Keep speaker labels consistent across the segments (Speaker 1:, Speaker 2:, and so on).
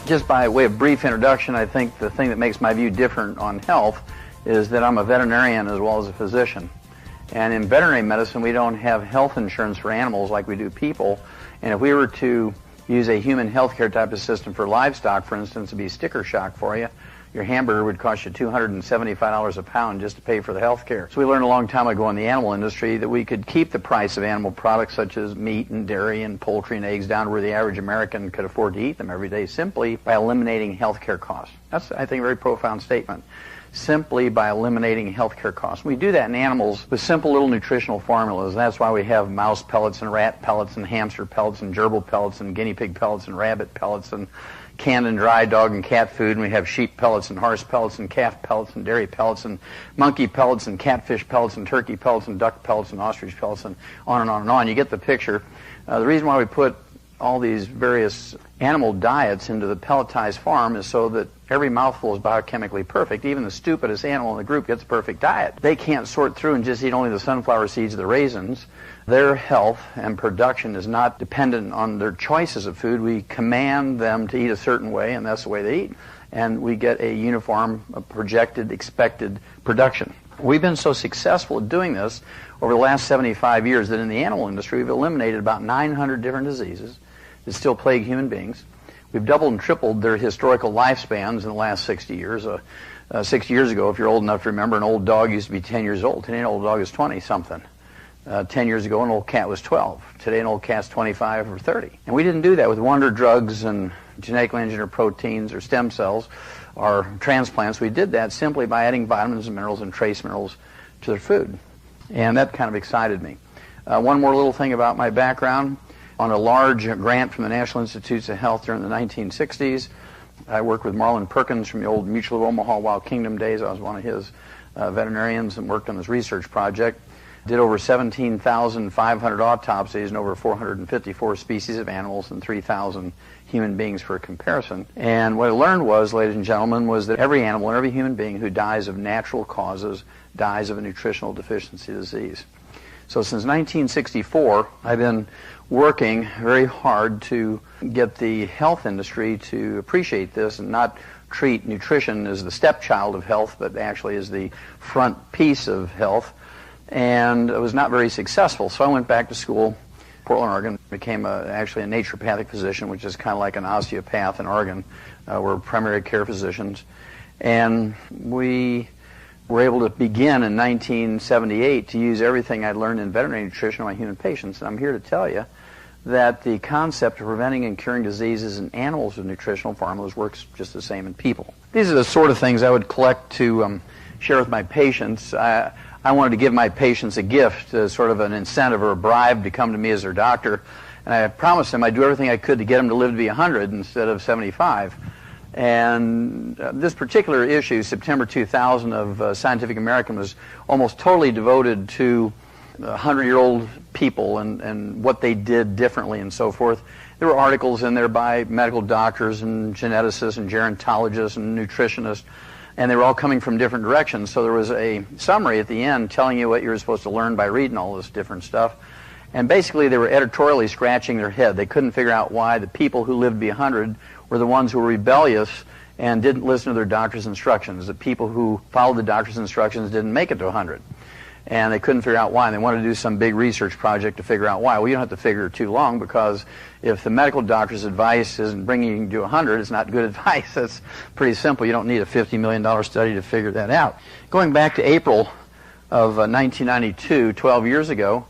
Speaker 1: Just by way of brief introduction, I think the thing that makes my view different on health is that I'm a veterinarian as well as a physician. And in veterinary medicine, we don't have health insurance for animals like we do people. And if we were to use a human healthcare type of system for livestock, for instance, it'd be sticker shock for you. Your hamburger would cost you $275 a pound just to pay for the health care. So we learned a long time ago in the animal industry that we could keep the price of animal products such as meat and dairy and poultry and eggs down to where the average American could afford to eat them every day simply by eliminating health care costs. That's, I think, a very profound statement. Simply by eliminating health care costs. We do that in animals with simple little nutritional formulas. That's why we have mouse pellets and rat pellets and hamster pellets and gerbil pellets and guinea pig pellets and rabbit pellets and canned and dry dog and cat food, and we have sheep pellets and horse pellets and calf pellets and dairy pellets and monkey pellets and catfish pellets and turkey pellets and duck pellets and ostrich pellets and on and on and on. You get the picture. The reason why we put all these various animal diets into the pelletized form is so that every mouthful is biochemically perfect. Even the stupidest animal in the group gets a perfect diet. They can't sort through and just eat only the sunflower seeds or the raisins. Their health and production is not dependent on their choices of food. We command them to eat a certain way, and that's the way they eat. And we get a uniform, projected, expected production. We've been so successful at doing this over the last 75 years that in the animal industry we've eliminated about 900 different diseases that still plague human beings. We've doubled and tripled their historical lifespans in the last 60 years. 60 years ago, if you're old enough to remember, an old dog used to be 10 years old. Today an old dog is 20-something. 10 years ago, an old cat was 12. Today, an old cat's 25 or 30. And we didn't do that with wonder drugs and genetically engineered proteins or stem cells or transplants. We did that simply by adding vitamins and minerals and trace minerals to their food. And that kind of excited me. One more little thing about my background. On a large grant from the National Institutes of Health during the 1960s, I worked with Marlon Perkins from the old Mutual of Omaha Wild Kingdom days. I was one of his veterinarians and worked on this research project. Did over 17,500 autopsies in over 454 species of animals and 3,000 human beings for comparison. And what I learned was, ladies and gentlemen, was that every animal and every human being who dies of natural causes dies of a nutritional deficiency disease. So since 1964, I've been working very hard to get the health industry to appreciate this and not treat nutrition as the stepchild of health, but actually as the front piece of health. And it was not very successful. So I went back to school, Portland, Oregon, became actually a naturopathic physician, which is kind of like an osteopath in Oregon. We're primary care physicians. And we were able to begin in 1978 to use everything I'd learned in veterinary nutrition on my human patients. And I'm here to tell you that the concept of preventing and curing diseases in animals with nutritional formulas works just the same in people. These are the sort of things I would collect to share with my patients. I wanted to give my patients a gift, sort of an incentive or a bribe to come to me as their doctor. And I promised them I'd do everything I could to get them to live to be 100 instead of 75. And this particular issue, September 2000 of Scientific American, was almost totally devoted to 100-year-old people and what they did differently and so forth. There were articles in there by medical doctors and geneticists and gerontologists and nutritionists, and they were all coming from different directions. So there was a summary at the end telling you what you were supposed to learn by reading all this different stuff. And basically they were editorially scratching their head. They couldn't figure out why the people who lived to be 100 were the ones who were rebellious and didn't listen to their doctor's instructions. The people who followed the doctor's instructions didn't make it to 100. And they couldn't figure out why, and they wanted to do some big research project to figure out why. Well, you don't have to figure too long, because if the medical doctor's advice isn't bringing you to 100, it's not good advice. That's pretty simple. You don't need a $50 million study to figure that out. Going back to April of 1992, 12 years ago,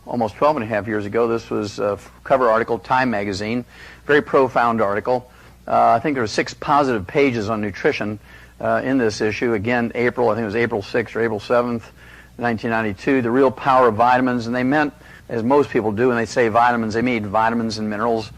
Speaker 1: almost 12 and a half years ago, this was a cover article, Time magazine, very profound article. I think there were 6 positive pages on nutrition in this issue. Again, April, I think it was April 6th or April 7th, 1992, the real power of vitamins. And they meant, as most people do when they say vitamins, they mean vitamins and minerals.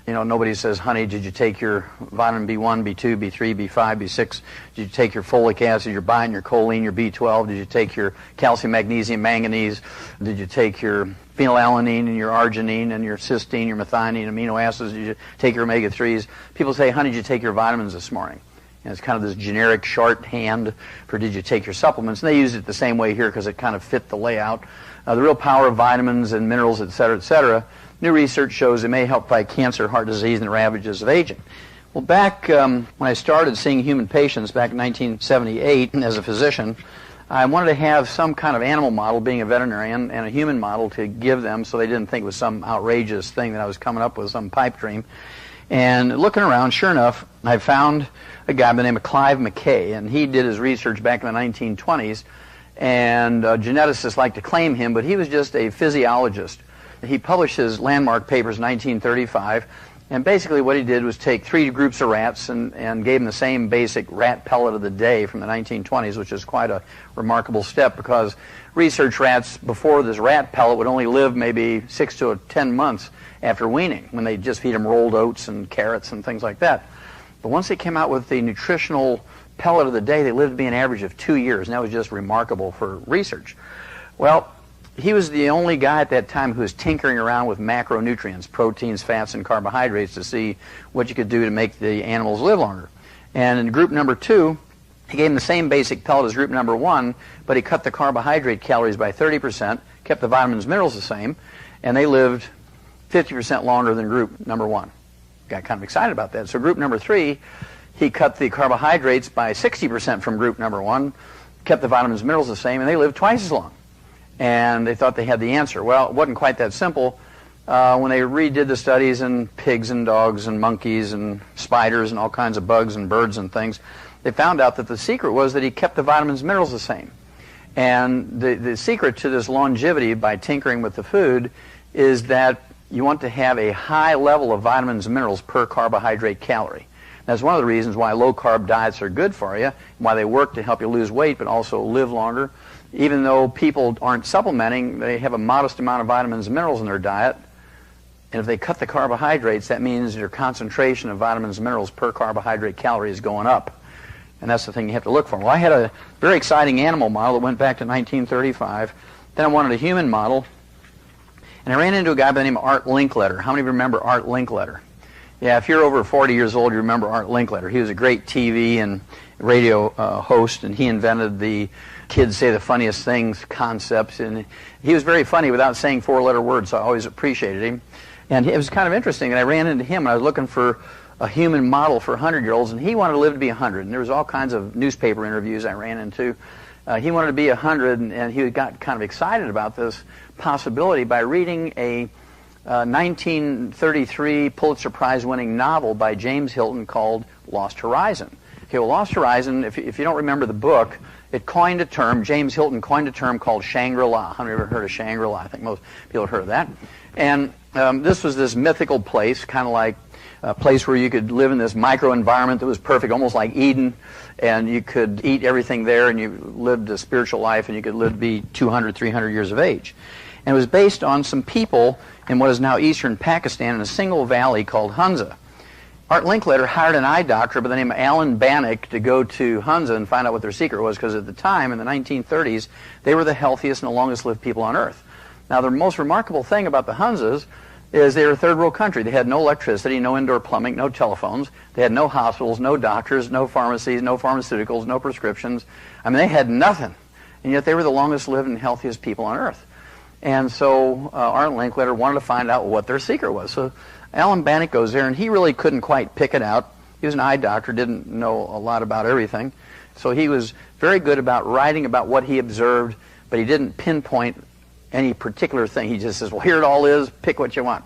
Speaker 1: You know, nobody says, honey, did you take your vitamin B1, B2, B3, B5, B6? Did you take your folic acid, your biotin, your choline, your B12? Did you take your calcium, magnesium, manganese? Did you take your phenylalanine and your arginine and your cysteine, your methionine, amino acids? Did you take your omega-3s? People say, honey, did you take your vitamins this morning? And it's kind of this generic shorthand for did you take your supplements. And they use it the same way here because it kind of fit the layout. The real power of vitamins and minerals, et cetera, et cetera. New research shows it may help fight cancer, heart disease, and the ravages of aging. Well, back when I started seeing human patients back in 1978 as a physician, I wanted to have some kind of animal model, being a veterinarian, and a human model to give them so they didn't think it was some outrageous thing that I was coming up with, some pipe dream. And looking around, sure enough, I found a guy by the name of Clive McKay, and he did his research back in the 1920s, and geneticists like to claim him, but he was just a physiologist. He published his landmark papers in 1935, and basically what he did was take 3 groups of rats and gave them the same basic rat pellet of the day from the 1920s, which is quite a remarkable step, because research rats before this rat pellet would only live maybe 6 to 10 months after weaning, when they just feed them rolled oats and carrots and things like that. But once they came out with the nutritional pellet of the day, they lived to be an average of 2 years, and that was just remarkable for research. Well, he was the only guy at that time who was tinkering around with macronutrients, proteins, fats, and carbohydrates, to see what you could do to make the animals live longer. And in group number 2, he gave them the same basic pellet as group number 1, but he cut the carbohydrate calories by 30%, kept the vitamins and minerals the same, and they lived 50% longer than group number 1. Got kind of excited about that. So group number 3, he cut the carbohydrates by 60% from group number 1, kept the vitamins and minerals the same, and they lived twice as long. And they thought they had the answer. Well, it wasn't quite that simple. When they redid the studies in pigs and dogs and monkeys and spiders and all kinds of bugs and birds and things, they found out that the secret was that he kept the vitamins and minerals the same. And the secret to this longevity by tinkering with the food is that you want to have a high level of vitamins and minerals per carbohydrate calorie. That's one of the reasons why low-carb diets are good for you, why they work to help you lose weight but also live longer. Even though people aren't supplementing, they have a modest amount of vitamins and minerals in their diet. And if they cut the carbohydrates, that means their concentration of vitamins and minerals per carbohydrate calorie is going up. And that's the thing you have to look for. Well, I had a very exciting animal model that went back to 1935. Then I wanted a human model. And I ran into a guy by the name of Art Linkletter. How many of you remember Art Linkletter? Yeah, if you're over 40 years old, you remember Art Linkletter. He was a great TV and radio host, and he invented the kids say the funniest things concepts, and he was very funny without saying 4-letter words, so I always appreciated him. And it was kind of interesting, and I ran into him, and I was looking for a human model for 100-year-olds, and he wanted to live to be 100, and there was all kinds of newspaper interviews I ran into. He wanted to be 100, and he got kind of excited about this possibility by reading a 1933 Pulitzer Prize-winning novel by James Hilton called Lost Horizon. Okay, well, Lost Horizon, if you don't remember the book, it coined a term, James Hilton coined a term called Shangri-La. How many have ever heard of Shangri-La? I think most people have heard of that. And this was this mythical place, kind of like a place where you could live in this microenvironment that was perfect, almost like Eden, and you could eat everything there, and you lived a spiritual life, and you could live to be 200, 300 years of age. And it was based on some people in what is now eastern Pakistan in a single valley called Hunza. Art Linkletter hired an eye doctor by the name of Alan Bannock to go to Hunza and find out what their secret was, because at the time, in the 1930s, they were the healthiest and the longest lived people on Earth. Now, the most remarkable thing about the Hunzas is they were a third world country. They had no electricity, no indoor plumbing, no telephones. They had no hospitals, no doctors, no pharmacies, no pharmaceuticals, no prescriptions. I mean, they had nothing. And yet they were the longest lived and healthiest people on Earth. And so Art Linkletter wanted to find out what their secret was. So Alan Bannock goes there, and he really couldn't quite pick it out. He was an eye doctor, didn't know a lot about everything. So he was very good about writing about what he observed, but he didn't pinpoint any particular thing. He just says, well, here it all is, pick what you want.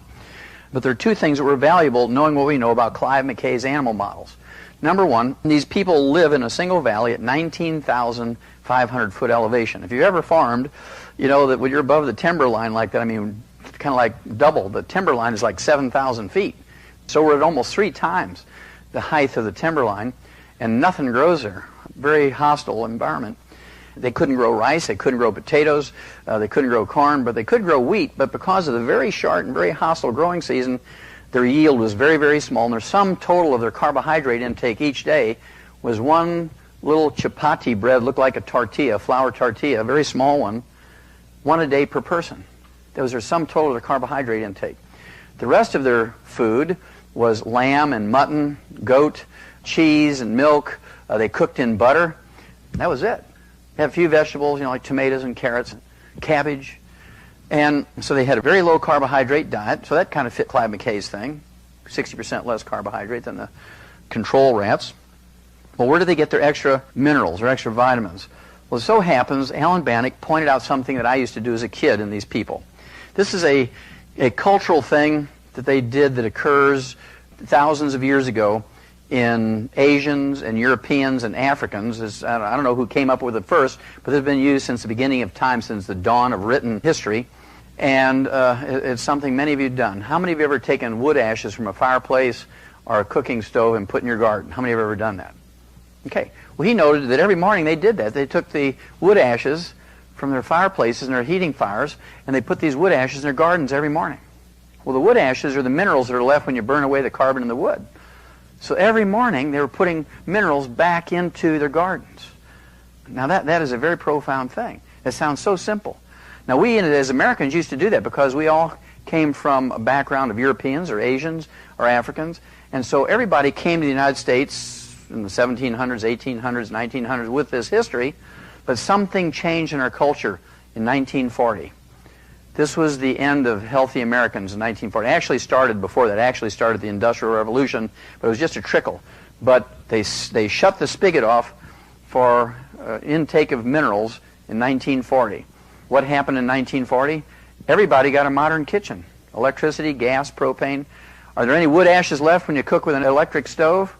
Speaker 1: But there are 2 things that were valuable, knowing what we know about Clive McKay's animal models. Number 1, these people live in a single valley at 19,500-foot elevation. If you've ever farmed, you know that when you're above the timber line like that, I mean, kind of like double. The timber line is like 7,000 feet. So we're at almost 3 times the height of the timber line, and nothing grows there. Very hostile environment. They couldn't grow rice, they couldn't grow potatoes, they couldn't grow corn, but they could grow wheat. But because of the very short and very hostile growing season, their yield was very, very small, and their sum total of their carbohydrate intake each day was 1 little chapati bread, looked like a tortilla, flour tortilla, a very small one, 1 a day per person. That was their sum total of their carbohydrate intake. The rest of their food was lamb and mutton, goat, cheese and milk. They cooked in butter. That was it. They had a few vegetables, you know, like tomatoes and carrots and cabbage. And so they had a very low carbohydrate diet. So that kind of fit Clive McKay's thing. 60% less carbohydrate than control rats. Well, where do they get their extra minerals or extra vitamins? Well, it so happens Alan Bannock pointed out something that I used to do as a kid in these people. This is a cultural thing that they did that occurs thousands of years ago in Asians and Europeans and Africans. I don't know who came up with it first, but it's been used since the beginning of time, since the dawn of written history. And it's something many of you have done. How many of you have ever taken wood ashes from a fireplace or a cooking stove and put in your garden? How many have ever done that? Okay. Well, he noted that every morning they did that. They took the wood ashes from their fireplaces and their heating fires, and they put these wood ashes in their gardens every morning. Well, the wood ashes are the minerals that are left when you burn away the carbon in the wood. So every morning they were putting minerals back into their gardens. Now that is a very profound thing. It sounds so simple. Now we as Americans used to do that because we all came from a background of Europeans or Asians or Africans, and so everybody came to the United States in the 1700s, 1800s, 1900s with this history, but something changed in our culture in 1940. This was the end of healthy Americans in 1940. It actually started before that. It actually started the Industrial Revolution, but it was just a trickle. But they shut the spigot off for intake of minerals in 1940. What happened in 1940? Everybody got a modern kitchen. Electricity, gas, propane. Are there any wood ashes left when you cook with an electric stove?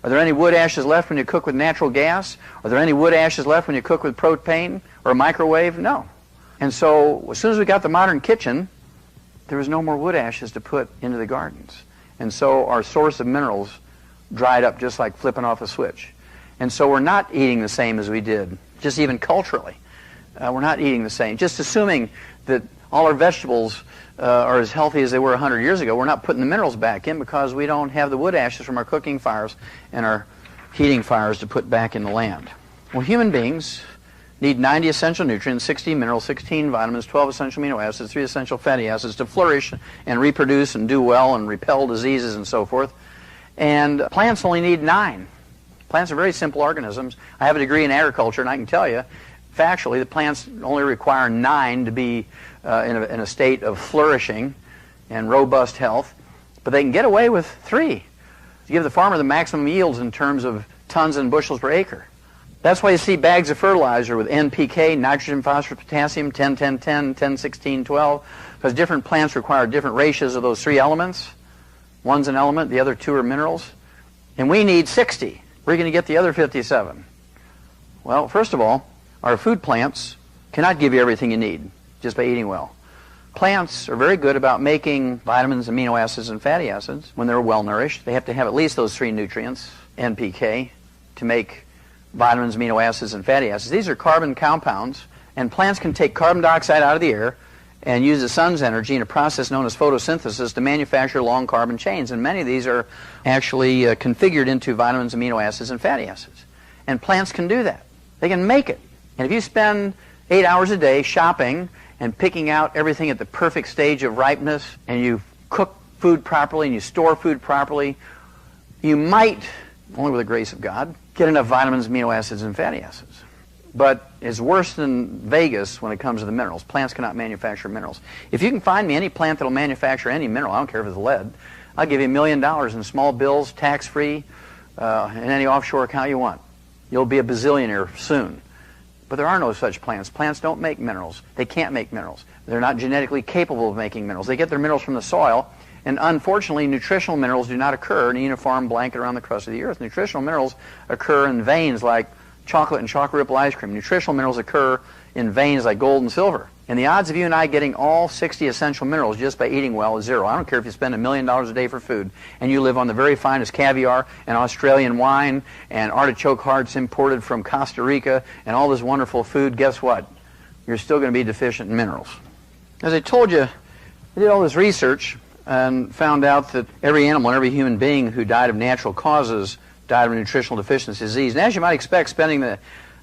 Speaker 1: Are there any wood ashes left when you cook with natural gas? Are there any wood ashes left when you cook with propane or a microwave? No. And so as soon as we got the modern kitchen, there was no more wood ashes to put into the gardens. And so our source of minerals dried up just like flipping off a switch. And so we're not eating the same as we did, just even culturally. We're not eating the same. Just assuming that all our vegetables are as healthy as they were 100 years ago, we're not putting the minerals back in because we don't have the wood ashes from our cooking fires and our heating fires to put back in the land. Well, human beings need 90 essential nutrients, 16 minerals, 16 vitamins, 12 essential amino acids, 3 essential fatty acids to flourish and reproduce and do well and repel diseases and so forth. And plants only need 9. Plants are very simple organisms. I have a degree in agriculture, and I can tell you, factually, the plants only require 9 to be in a state of flourishing and robust health, but they can get away with 3 to give the farmer the maximum yields in terms of tons and bushels per acre. That's why you see bags of fertilizer with NPK, nitrogen, phosphorus, potassium, 10, 10, 10, 10, 16, 12, because different plants require different ratios of those 3 elements. One's an element, the other 2 are minerals. And we need 60. Where are you going to get the other 57? Well, first of all, our food plants cannot give you everything you need just by eating well. Plants are very good about making vitamins, amino acids, and fatty acids when they're well nourished. They have to have at least those 3 nutrients, NPK, to make vitamins, amino acids, and fatty acids. These are carbon compounds, and plants can take carbon dioxide out of the air and use the sun's energy in a process known as photosynthesis to manufacture long carbon chains, and many of these are actually configured into vitamins, amino acids, and fatty acids. And plants can do that. They can make it. And if you spend 8 hours a day shopping and picking out everything at the perfect stage of ripeness, and you cook food properly and you store food properly, you might, only with the grace of God, get enough vitamins, amino acids, and fatty acids. But it's worse than Vegas when it comes to the minerals. Plants cannot manufacture minerals. If you can find me any plant that will manufacture any mineral, I don't care if it's lead, I'll give you $1 million in small bills, tax-free, in any offshore account you want. You'll be a bazillionaire soon. But there are no such plants. Plants don't make minerals. They can't make minerals. They're not genetically capable of making minerals. They get their minerals from the soil, and unfortunately, nutritional minerals do not occur in a uniform blanket around the crust of the earth. Nutritional minerals occur in veins like chocolate and chocolate ripple ice cream. Nutritional minerals occur in veins like gold and silver. And the odds of you and I getting all 60 essential minerals just by eating well is 0. I don't care if you spend $1 million a day for food and you live on the very finest caviar and Australian wine and artichoke hearts imported from Costa Rica and all this wonderful food. Guess what? You're still going to be deficient in minerals. As I told you, I did all this research and found out that every animal and every human being who died of natural causes died of a nutritional deficiency disease. And as you might expect, spending the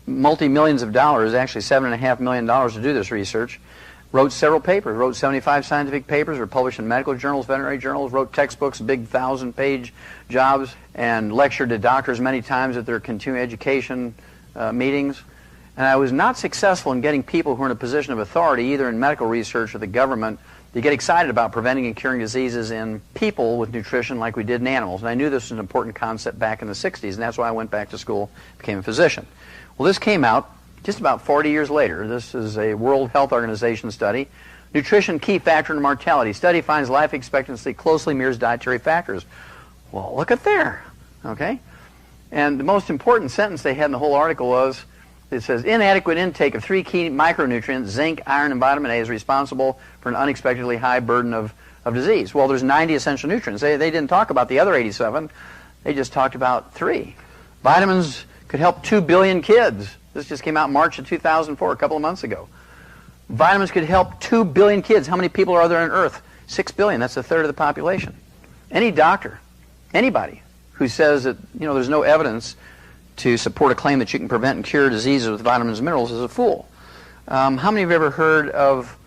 Speaker 1: multi-millions of dollars, actually $7.5 million to do this research, wrote several papers, wrote 75 scientific papers, were published in medical journals, veterinary journals, wrote textbooks, big 1,000-page jobs, and lectured to doctors many times at their continuing education meetings. And I was not successful in getting people who are in a position of authority, either in medical research or the government, You get excited about preventing and curing diseases in people with nutrition like we did in animals. And I knew this was an important concept back in the 60s, and that's why I went back to school, became a physician. Well, this came out just about 40 years later. This is a World Health Organization study. Nutrition, key factor in mortality. Study finds life expectancy closely mirrors dietary factors. Well, look at there, okay? And the most important sentence they had in the whole article was, it says, inadequate intake of 3 key micronutrients, zinc, iron, and vitamin A, is responsible for an unexpectedly high burden of disease. Well, there's 90 essential nutrients. They didn't talk about the other 87. They just talked about 3. Vitamins could help 2 billion kids. This just came out in March of 2004, a couple of months ago. Vitamins could help 2 billion kids. How many people are there on Earth? 6 billion. That's a third of the population. Any doctor, anybody who says that, there's no evidence to support a claim that you can prevent and cure diseases with vitamins and minerals is a fool. How many have ever heard of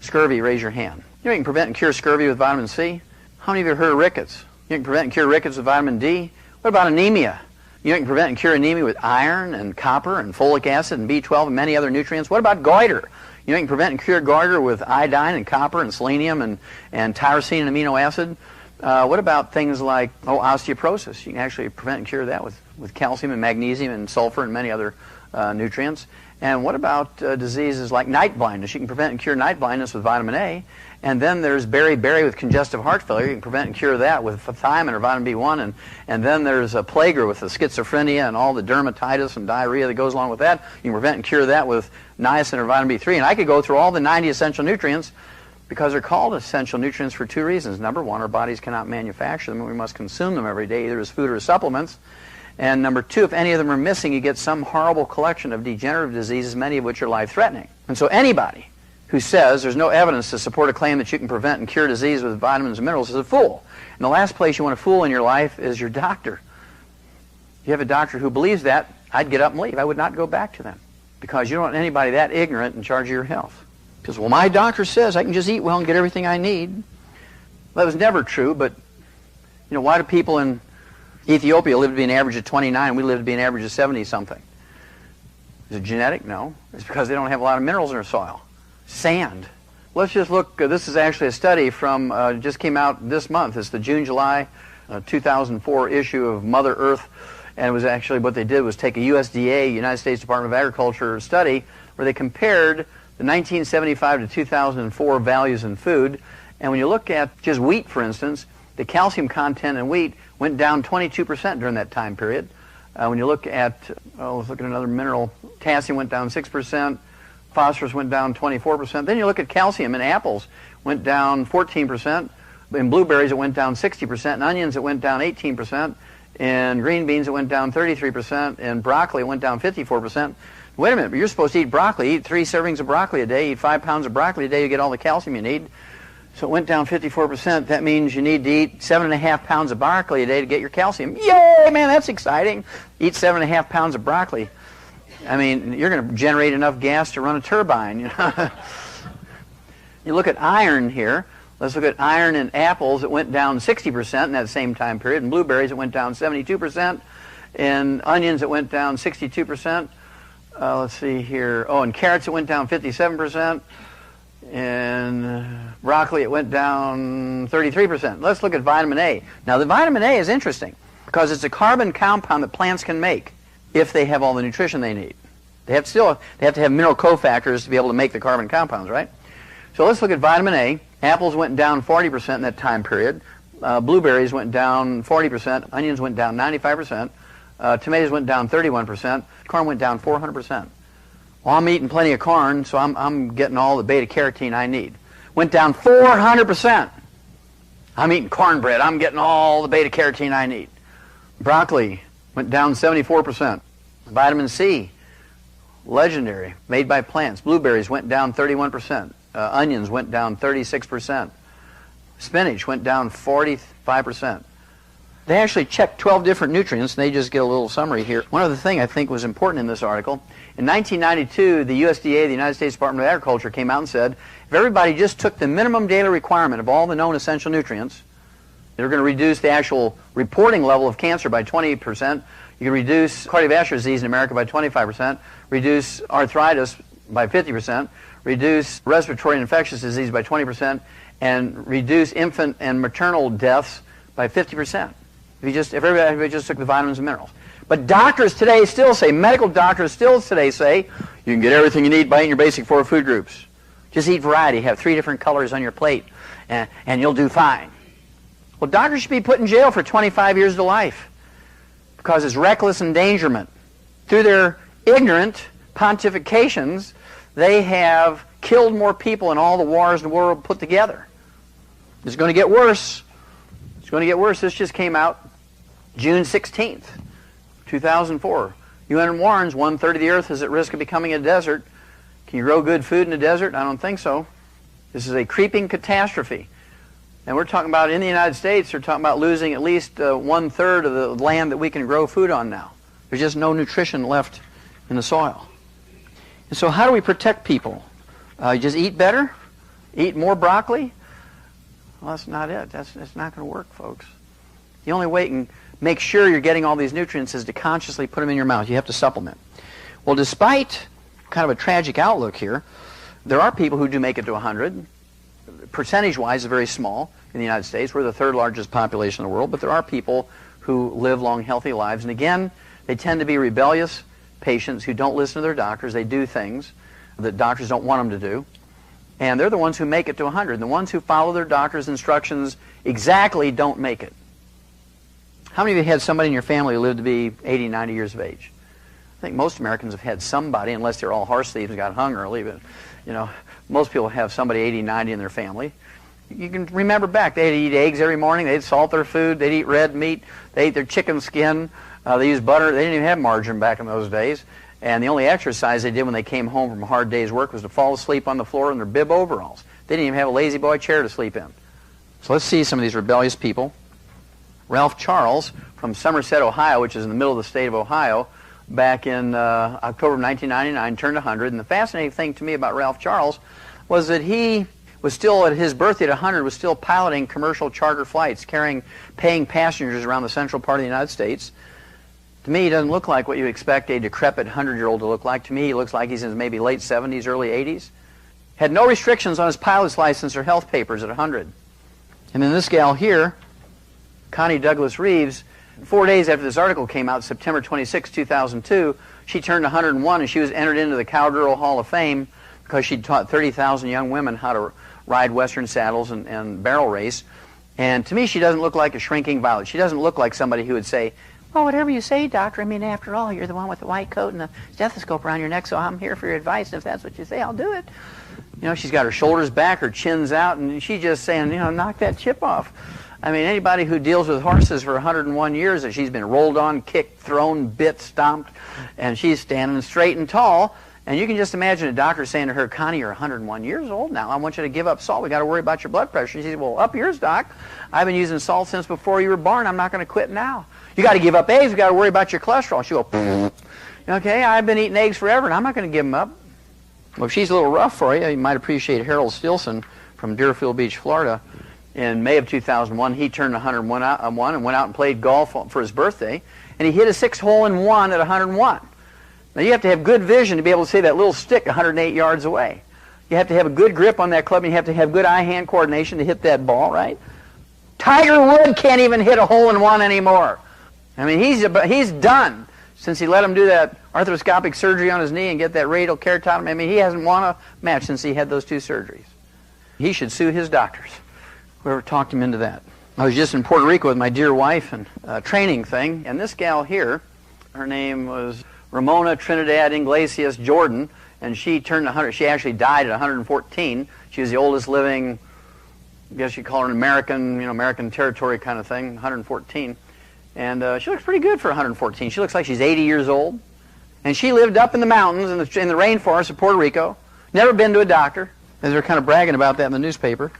Speaker 1: scurvy? Raise your hand. You can prevent and cure scurvy with vitamin C. How many of you have heard of rickets? You can prevent and cure rickets with vitamin D. What about anemia? You can prevent and cure anemia with iron and copper and folic acid and B12 and many other nutrients. What about goiter? You can prevent and cure goiter with iodine and copper and selenium and tyrosine and amino acid. What about things like osteoporosis? You can actually prevent and cure that with calcium and magnesium and sulfur and many other nutrients. And what about diseases like night blindness? You can prevent and cure night blindness with vitamin A. And then there's beriberi with congestive heart failure. You can prevent and cure that with thiamine or vitamin B1. And then there's a plague with the schizophrenia and all the dermatitis and diarrhea that goes along with that. You can prevent and cure that with niacin or vitamin B3. And I could go through all the 90 essential nutrients, because they're called essential nutrients for 2 reasons. Number 1, our bodies cannot manufacture them, and we must consume them every day, either as food or as supplements. And number 2, if any of them are missing, you get some horrible collection of degenerative diseases, many of which are life-threatening. And so anybody who says there's no evidence to support a claim that you can prevent and cure disease with vitamins and minerals is a fool. And the last place you want to fool in your life is your doctor. If you have a doctor who believes that, I'd get up and leave. I would not go back to them, because you don't want anybody that ignorant in charge of your health. Because, well, my doctor says I can just eat well and get everything I need. Well, that was never true, but, why do people in Ethiopia live to be an average of 29, we live to be an average of 70-something? Is it genetic? No. It's because they don't have a lot of minerals in their soil. Sand. Let's just look. This is actually a study from, just came out this month. It's the June-July 2004 issue of Mother Earth. And it was actually, what they did was take a USDA, United States Department of Agriculture study, where they compared the 1975 to 2004 values in food. And when you look at just wheat, for instance, the calcium content in wheat went down 22% during that time period. When you look at, let's look at another mineral, potassium went down 6%, phosphorus went down 24%. Then you look at calcium in apples, went down 14%. In blueberries, it went down 60%. In onions, it went down 18%. In green beans, it went down 33%. In broccoli, it went down 54%. Wait a minute, but you're supposed to eat broccoli. Eat 3 servings of broccoli a day. Eat 5 pounds of broccoli a day. You get all the calcium you need. So it went down 54%. That means you need to eat 7.5 pounds of broccoli a day to get your calcium. Yay, man, that's exciting. Eat 7.5 pounds of broccoli. I mean, you're going to generate enough gas to run a turbine. You look at iron here. Let's look at iron in apples. It went down 60% in that same time period. In blueberries, it went down 72%. In onions, it went down 62%. Let's see here. In carrots, it went down 57%. In broccoli, it went down 33%. Let's look at vitamin A. Now, the vitamin A is interesting because it's a carbon compound that plants can make if they have all the nutrition they need. They have to have mineral cofactors to be able to make the carbon compounds, right? So let's look at vitamin A. Apples went down 40% in that time period. Blueberries went down 40%. Onions went down 95%. Tomatoes went down 31%. Corn went down 400%. Well, I'm eating plenty of corn, so I'm getting all the beta-carotene I need. Went down 400%. I'm eating cornbread. I'm getting all the beta-carotene I need. Broccoli went down 74%. Vitamin C, legendary, made by plants. Blueberries went down 31%. Onions went down 36%. Spinach went down 45%. They actually checked 12 different nutrients, and they just get a little summary here. One other thing I think was important in this article, in 1992, the USDA, the United States Department of Agriculture, came out and said, if everybody just took the minimum daily requirement of all the known essential nutrients, they're going to reduce the actual reporting level of cancer by 20%. You can reduce cardiovascular disease in America by 25%, reduce arthritis by 50%, reduce respiratory and infectious disease by 20%, and reduce infant and maternal deaths by 50%. If everybody just took the vitamins and minerals. But doctors today still say, medical doctors still today say, you can get everything you need by eating your basic 4 food groups. Just eat variety, have 3 different colors on your plate, and you'll do fine. Well, doctors should be put in jail for 25 years to life because it's reckless endangerment. Through their ignorant pontifications, they have killed more people in all the wars in the world put together. It's going to get worse. It's going to get worse. This just came out June 16th, 2004. UN warns 1/3 of the earth is at risk of becoming a desert. Can you grow good food in a desert? I don't think so. This is a creeping catastrophe. And we're talking about, in the United States, they're talking about losing at least 1/3 of the land that we can grow food on now. There's just no nutrition left in the soil. And so how do we protect people? Just eat better? Eat more broccoli? Well, that's not it. That's not going to work, folks. The only way you can make sure you're getting all these nutrients is to consciously put them in your mouth. You have to supplement. Well, despite kind of a tragic outlook here, there are people who do make it to 100. Percentage-wise, it's very small in the United States. We're the 3rd largest population in the world, but there are people who live long, healthy lives. And again, they tend to be rebellious patients who don't listen to their doctors. They do things that doctors don't want them to do. And they're the ones who make it to 100. And the ones who follow their doctor's instructions exactly don't make it. How many of you had somebody in your family who lived to be 80, 90 years of age? I think most Americans have had somebody, unless they're all horse thieves and got hung early, but, you know, most people have somebody 80, 90 in their family. You can remember back, they'd eat eggs every morning, they'd salt their food, they'd eat red meat, they ate their chicken skin, they used butter, they didn't even have margarine back in those days. And the only exercise they did when they came home from a hard day's work was to fall asleep on the floor in their bib overalls. They didn't even have a lazy boy chair to sleep in. So let's see some of these rebellious people. Ralph Charles from Somerset, Ohio, which is in the middle of the state of Ohio, back in October of 1999, turned 100. And the fascinating thing to me about Ralph Charles was that he was still, at his birthday at 100, was still piloting commercial charter flights, paying passengers around the central part of the United States. To me, he doesn't look like what you expect a decrepit 100-year-old to look like. To me, he looks like he's in his maybe late 70s, early 80s. Had no restrictions on his pilot's license or health papers at 100. And then this gal here, Connie Douglas Reeves, 4 days after this article came out, September 26, 2002, she turned 101 and she was entered into the Cowgirl Hall of Fame because she'd taught 30,000 young women how to ride Western saddles and barrel race. And to me, she doesn't look like a shrinking violet. She doesn't look like somebody who would say, well, whatever you say, doctor, I mean, after all, you're the one with the white coat and the stethoscope around your neck, so I'm here for your advice, and if that's what you say, I'll do it. You know, she's got her shoulders back, her chin's out, and she's just saying, you know, knock that chip off. I mean, anybody who deals with horses for 101 years, that she's been rolled on, kicked, thrown, bit, stomped, and she's standing straight and tall, and you can just imagine a doctor saying to her, Connie, you're 101 years old now. I want you to give up salt. We got to worry about your blood pressure. She said, well, up yours, doc. I've been using salt since before you were born. I'm not going to quit now. You got to give up eggs. We got to worry about your cholesterol. She go, okay, I've been eating eggs forever, and I'm not going to give them up. Well, if she's a little rough for you, you might appreciate Harold Stilson from Deerfield Beach, Florida. In May of 2001, he turned 101 and went out and played golf for his birthday, and he hit a 6-hole-in-one at 101. Now, you have to have good vision to be able to see that little stick 108 yards away. You have to have a good grip on that club, and you have to have good eye-hand coordination to hit that ball, right? Tiger Woods can't even hit a hole-in-one anymore. I mean, he's done since he let him do that arthroscopic surgery on his knee and get that radial keratotomy. I mean, he hasn't won a match since he had those 2 surgeries. He should sue his doctors, whoever talked him into that. I was just in Puerto Rico with my dear wife and a training thing, and this gal here, her name was Ramona Trinidad Iglesias Jordan, and she turned 100. She actually died at 114. She was the oldest living, I guess you'd call her an American, you know, American territory kind of thing, 114. And she looks pretty good for 114. She looks like she's 80 years old. And she lived up in the mountains in the rainforest of Puerto Rico. Never been to a doctor. And they're kind of bragging about that in the newspaper.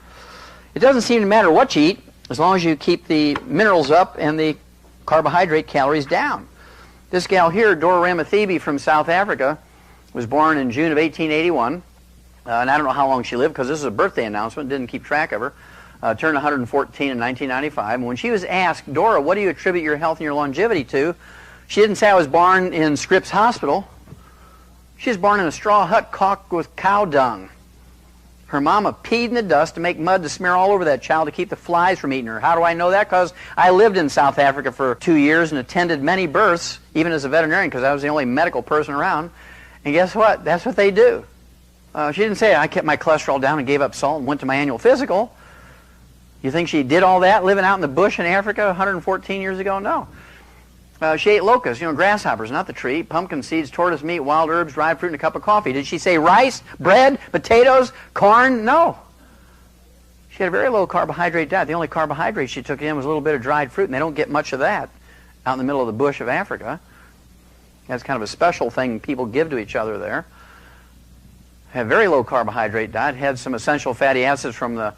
Speaker 1: It doesn't seem to matter what you eat as long as you keep the minerals up and the carbohydrate calories down. This gal here, Dora Ramathebe from South Africa, was born in June of 1881. And I don't know how long she lived because this is a birthday announcement. Didn't keep track of her. Turned 114 in 1995. And when she was asked, Dora, what do you attribute your health and your longevity to? She didn't say I was born in Scripps Hospital. She was born in a straw hut caulked with cow dung. Her mama peed in the dust to make mud to smear all over that child to keep the flies from eating her. How do I know that? Because I lived in South Africa for 2 years and attended many births, even as a veterinarian, because I was the only medical person around. And guess what? That's what they do. She didn't say, I kept my cholesterol down and gave up salt and went to my annual physical. You think she did all that living out in the bush in Africa 114 years ago? No. She ate locusts, grasshoppers, not the tree, pumpkin seeds, tortoise meat, wild herbs, dried fruit, and a cup of coffee. Did she say rice, bread, potatoes, corn? No. She had a very low carbohydrate diet. The only carbohydrate she took in was a little bit of dried fruit, and they don't get much of that out in the middle of the bush of Africa. That's kind of a special thing people give to each other there. Had a very low carbohydrate diet, had some essential fatty acids from the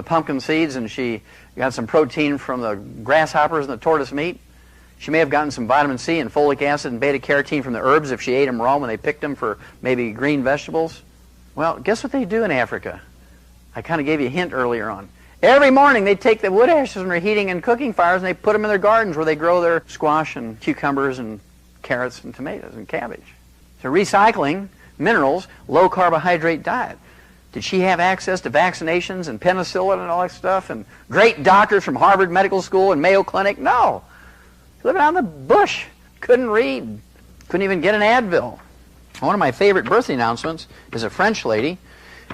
Speaker 1: pumpkin seeds, and she got some protein from the grasshoppers and the tortoise meat. She may have gotten some vitamin C and folic acid and beta-carotene from the herbs if she ate them raw when they picked them for maybe green vegetables. Well, guess what they do in Africa? I kind of gave you a hint earlier on. Every morning they take the wood ashes from their heating and cooking fires and they put them in their gardens where they grow their squash and cucumbers and carrots and tomatoes and cabbage. So recycling minerals, low carbohydrate diet. Did she have access to vaccinations and penicillin and all that stuff and great doctors from Harvard Medical School and Mayo Clinic? No. Living out in the bush, couldn't read, couldn't even get an Advil. One of my favorite birthday announcements is a French lady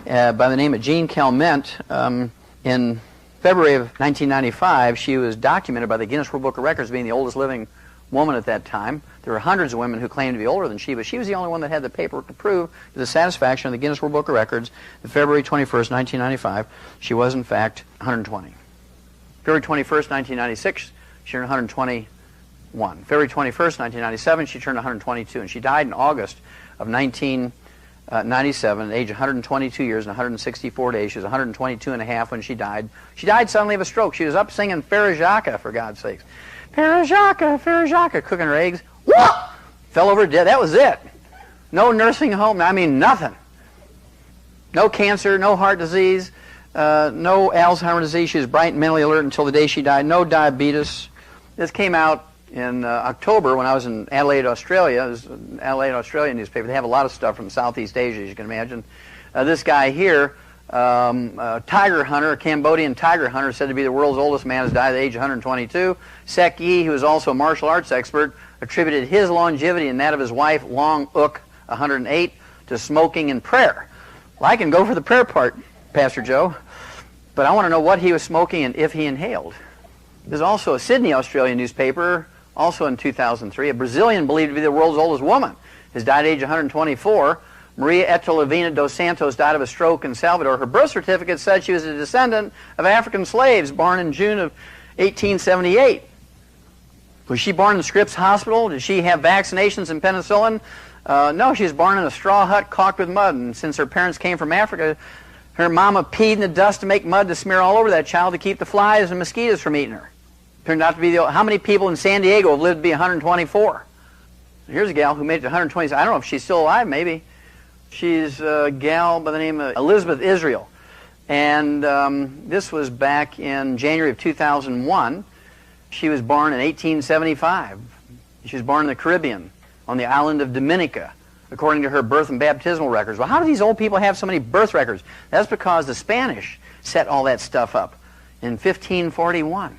Speaker 1: by the name of Jean Calment. In February of 1995, she was documented by the Guinness World Book of Records being the oldest living woman at that time. There were hundreds of women who claimed to be older than she, but she was the only one that had the paperwork to prove to the satisfaction of the Guinness World Book of Records that February 21st, 1995, she was in fact 120. February 21st, 1996, she turned 121. February 21st, 1997, she turned 122, and she died in August of 1997 at the age of 122 years and 164 days. She was 122 and a half when she died. She died suddenly of a stroke. She was up singing Farajaka, for God's sakes. Farajaka, Farajaka, cooking her eggs. Whoa! Fell over dead. That was it. No nursing home. I mean, nothing. No cancer, no heart disease, no Alzheimer's disease. She was bright and mentally alert until the day she died. No diabetes. This came out in October when I was in Adelaide, Australia. It was an Adelaide, Australia newspaper. They have a lot of stuff from Southeast Asia, as you can imagine. This guy here, a tiger hunter, a Cambodian tiger hunter, said to be the world's oldest man, has died at the age of 122. Sek Yi, who is also a martial arts expert, attributed his longevity and that of his wife, Long Uk, 108, to smoking and prayer. Well, I can go for the prayer part, Pastor Joe, but I want to know what he was smoking and if he inhaled. There's also a Sydney, Australia newspaper, also in 2003, a Brazilian believed to be the world's oldest woman, has died at age 124. Maria Etelvina dos Santos died of a stroke in Salvador. Her birth certificate said she was a descendant of African slaves born in June of 1878. Was she born in Scripps Hospital? Did she have vaccinations and penicillin? No, she was born in a straw hut caulked with mud, and since her parents came from Africa, her mama peed in the dust to make mud to smear all over that child to keep the flies and mosquitoes from eating her. Turned out to be how many people in San Diego have lived to be 124? Here's a gal who made it to 120. I don't know if she's still alive, maybe. She's a gal by the name of Elizabeth Israel. And this was back in January of 2001. She was born in 1875. She was born in the Caribbean, on the island of Dominica, according to her birth and baptismal records. Well, how do these old people have so many birth records? That's because the Spanish set all that stuff up in 1541.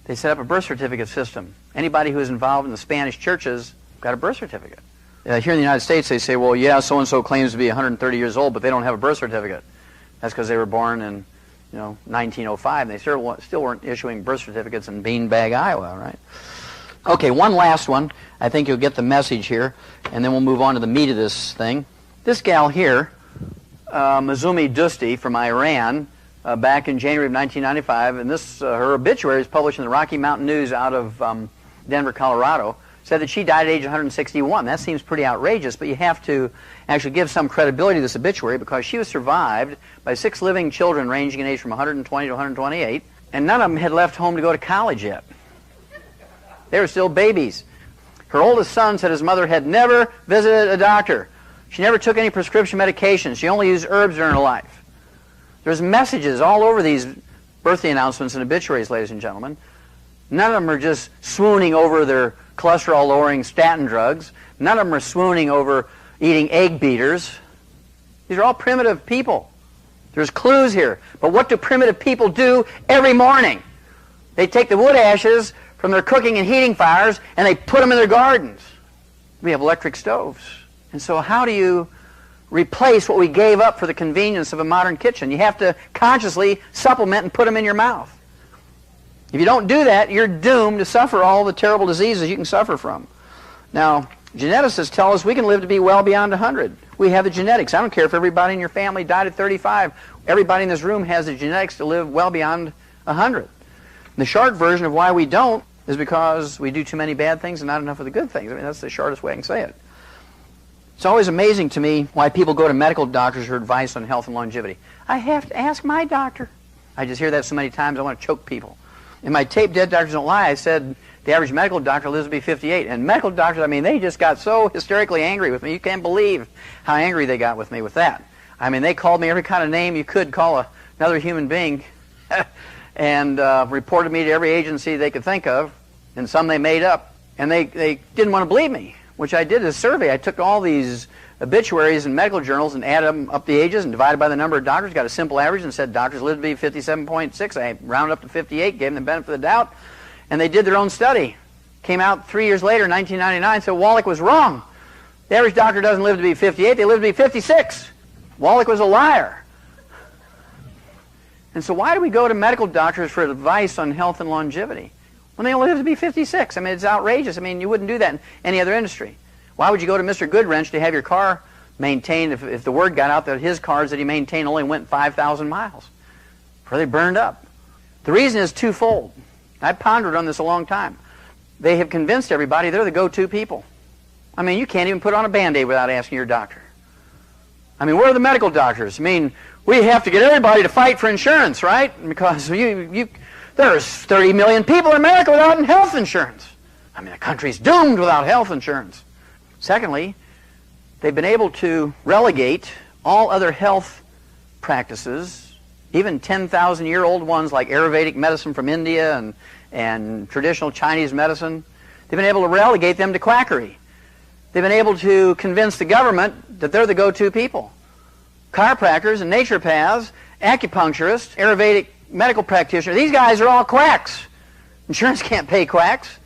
Speaker 1: They set up a birth certificate system. Anybody who was involved in the Spanish churches got a birth certificate. Here in the United States, they say, well, yeah, so-and-so claims to be 130 years old, but they don't have a birth certificate. That's because they were born in 1905. They still weren't issuing birth certificates in Beanbag, Iowa, right? Okay, one last one. I think you'll get the message here, and then we'll move on to the meat of this thing. This gal here, Mazumi Dusti from Iran, back in January of 1995, and this her obituary is published in the Rocky Mountain News out of Denver, Colorado, said that she died at age 161. That seems pretty outrageous, but you have to actually give some credibility to this obituary because she was survived by 6 living children ranging in age from 120 to 128, and none of them had left home to go to college yet. They were still babies. Her oldest son said his mother had never visited a doctor. She never took any prescription medications. She only used herbs during her life. There's messages all over these birthday announcements and obituaries, ladies and gentlemen. None of them are just swooning over their cholesterol-lowering statin drugs. None of them are swooning over eating egg beaters. These are all primitive people. There's clues here. But what do primitive people do every morning? They take the wood ashes from their cooking and heating fires and they put them in their gardens. We have electric stoves. And so how do you replace what we gave up for the convenience of a modern kitchen? You have to consciously supplement and put them in your mouth. If you don't do that, you're doomed to suffer all the terrible diseases you can suffer from. Now, geneticists tell us we can live to be well beyond 100. We have the genetics. I don't care if everybody in your family died at 35. Everybody in this room has the genetics to live well beyond 100. The short version of why we don't is because we do too many bad things and not enough of the good things. I mean, that's the shortest way I can say it. It's always amazing to me why people go to medical doctors for advice on health and longevity. I have to ask my doctor. I just hear that so many times I want to choke people. In my tape, Dead Doctors Don't Lie, I said the average medical doctor lives to be 58. And medical doctors, I mean, they just got so hysterically angry with me. You can't believe how angry they got with me with that. I mean, they called me every kind of name you could call another human being and reported me to every agency they could think of, and some they made up. And they didn't want to believe me, which I did a survey. I took all these obituaries in medical journals and added them up the ages and divided by the number of doctors, got a simple average and said doctors live to be 57.6. I rounded up to 58, gave them the benefit of the doubt, and they did their own study. Came out 3 years later, 1999, so Wallach was wrong. The average doctor doesn't live to be 58, they live to be 56. Wallach was a liar. And so why do we go to medical doctors for advice on health and longevity when they only live to be 56? I mean, it's outrageous. I mean, you wouldn't do that in any other industry. Why would you go to Mr. Goodwrench to have your car maintained if the word got out that his cars that he maintained only went 5,000 miles before they burned up? The reason is twofold. I pondered on this a long time. They have convinced everybody they're the go-to people. I mean, you can't even put on a Band-Aid without asking your doctor. I mean, where are the medical doctors? I mean, we have to get everybody to fight for insurance, right? Because there's 30 million people in America without health insurance. I mean, the country's doomed without health insurance. Secondly, they've been able to relegate all other health practices, even 10,000-year-old ones like Ayurvedic medicine from India and traditional Chinese medicine. They've been able to relegate them to quackery. They've been able to convince the government that they're the go-to people. Chiropractors and naturopaths, acupuncturists, Ayurvedic medical practitioners, these guys are all quacks. Insurance can't pay quacks.